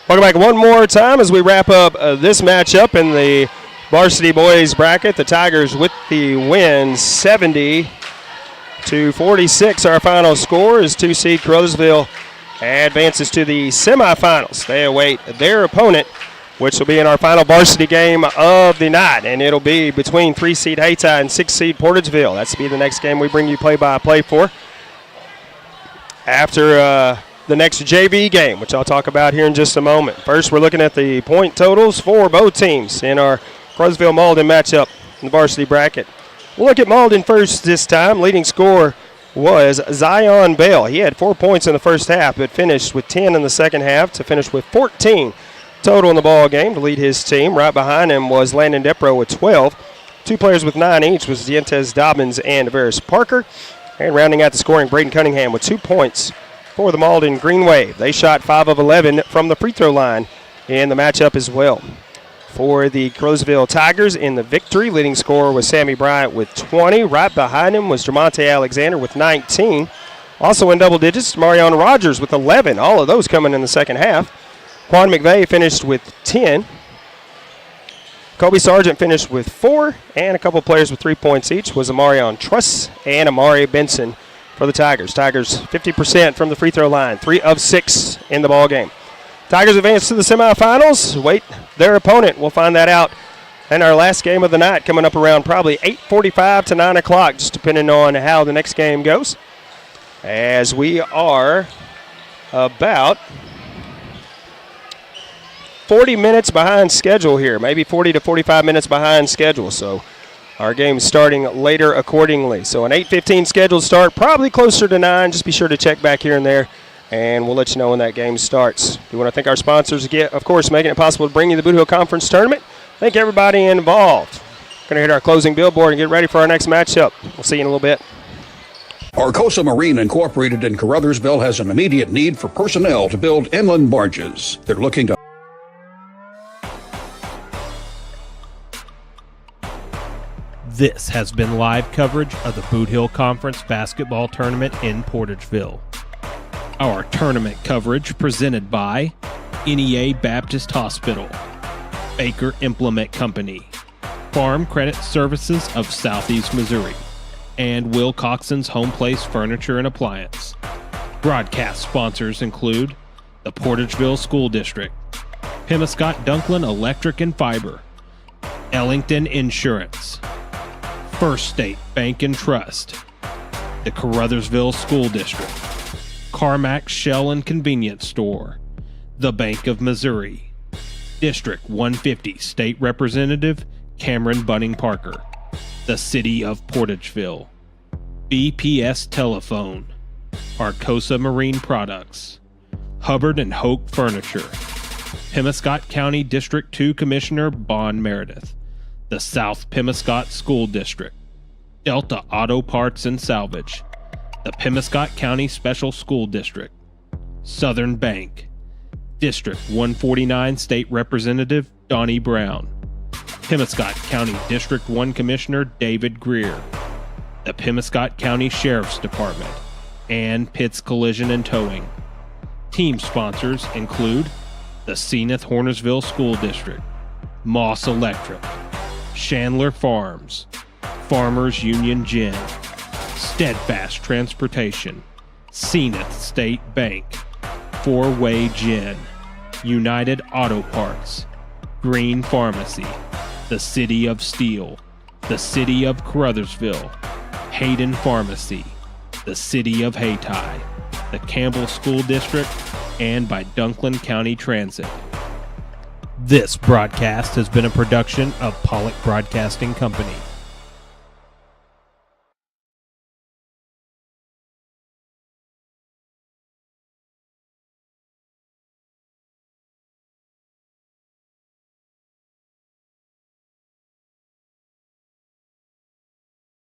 Welcome back one more time as we wrap up this matchup in the varsity boys bracket. The Tigers with the win, 70-46. Our final score is 2-seed Caruthersville advances to the semifinals. They await their opponent, which will be in our final varsity game of the night, and it'll be between 3-seed Hayti and 6-seed Portageville. That's to be the next game we bring you play-by-play for. After the next JV game, which I'll talk about here in just a moment. First, we're looking at the point totals for both teams in our Caruthersville-Malden matchup in the varsity bracket. We'll look at Malden first this time. Leading scorer was Zion Bell. He had 4 points in the first half, but finished with 10 in the second half to finish with 14 total in the ball game to lead his team. Right behind him was Landon Depro with 12. Two players with 9 each was Dientes Dobbins and Avaris Parker. And rounding out the scoring, Braden Cunningham with 2 points for the Malden Green Wave. They shot 5 of 11 from the free throw line in the matchup as well. For the Caruthersville Tigers in the victory, leading scorer was Sammy Bryant with 20. Right behind him was Jermonte Alexander with 19. Also in double digits, Marion Rogers with 11. All of those coming in the second half. Quan McVeigh finished with 10. Kobe Sargent finished with 4. And a couple players with 3 points each was Amarion Truss and Amari Benson for the Tigers. Tigers 50% from the free throw line, 3 of 6 in the ball game. Tigers advance to the semifinals. Wait their opponent. We'll find that out in our last game of the night, coming up around probably 8:45 to 9 o'clock, just depending on how the next game goes. As we are about 40 minutes behind schedule here, maybe 40 to 45 minutes behind schedule. So our game is starting later accordingly. So an 8:15 scheduled start, probably closer to 9. Just be sure to check back here and there, and we'll let you know when that game starts. We want to thank our sponsors again, of course, making it possible to bring you the Bootheel Conference Tournament. Thank everybody involved. Going to hit our closing billboard and get ready for our next matchup. We'll see you in a little bit. Arcosa Marine Incorporated in Caruthersville has an immediate need for personnel to build inland barges. They're looking to This has been live coverage of the Bootheel Conference Basketball Tournament in Portageville. Our tournament coverage presented by NEA Baptist Hospital, Baker Implement Company, Farm Credit Services of Southeast Missouri, and Will Coxon's Home Place Furniture and Appliance. Broadcast sponsors include the Portageville School District, Pemiscot Dunklin Electric and Fiber, Ellington Insurance, First State Bank and Trust, the Caruthersville School District, Carmack Shell and Convenience Store, the Bank of Missouri, District 150 State Representative Cameron Bunning Parker, the City of Portageville, BPS Telephone, Arcosa Marine Products, Hubbard and Hoke Furniture, Pemiscot County District 2 Commissioner Bon Meredith, the South Pemiscot School District, Delta Auto Parts and Salvage, the Pemiscot County Special School District, Southern Bank, District 149 State Representative Donnie Brown, Pemiscot County District 1 Commissioner David Greer, the Pemiscot County Sheriff's Department, and Pitts Collision and Towing. Team sponsors include the Zenith Hornersville School District, Moss Electric, Chandler Farms, Farmers Union Gin, Steadfast Transportation, Zenith State Bank, Four-Way Gin, United Auto Parts, Green Pharmacy, the City of Steel, the City of Caruthersville, Hayden Pharmacy, the City of Hayti, the Campbell School District, and by Dunklin County Transit. This broadcast has been a production of Pollock Broadcasting Company.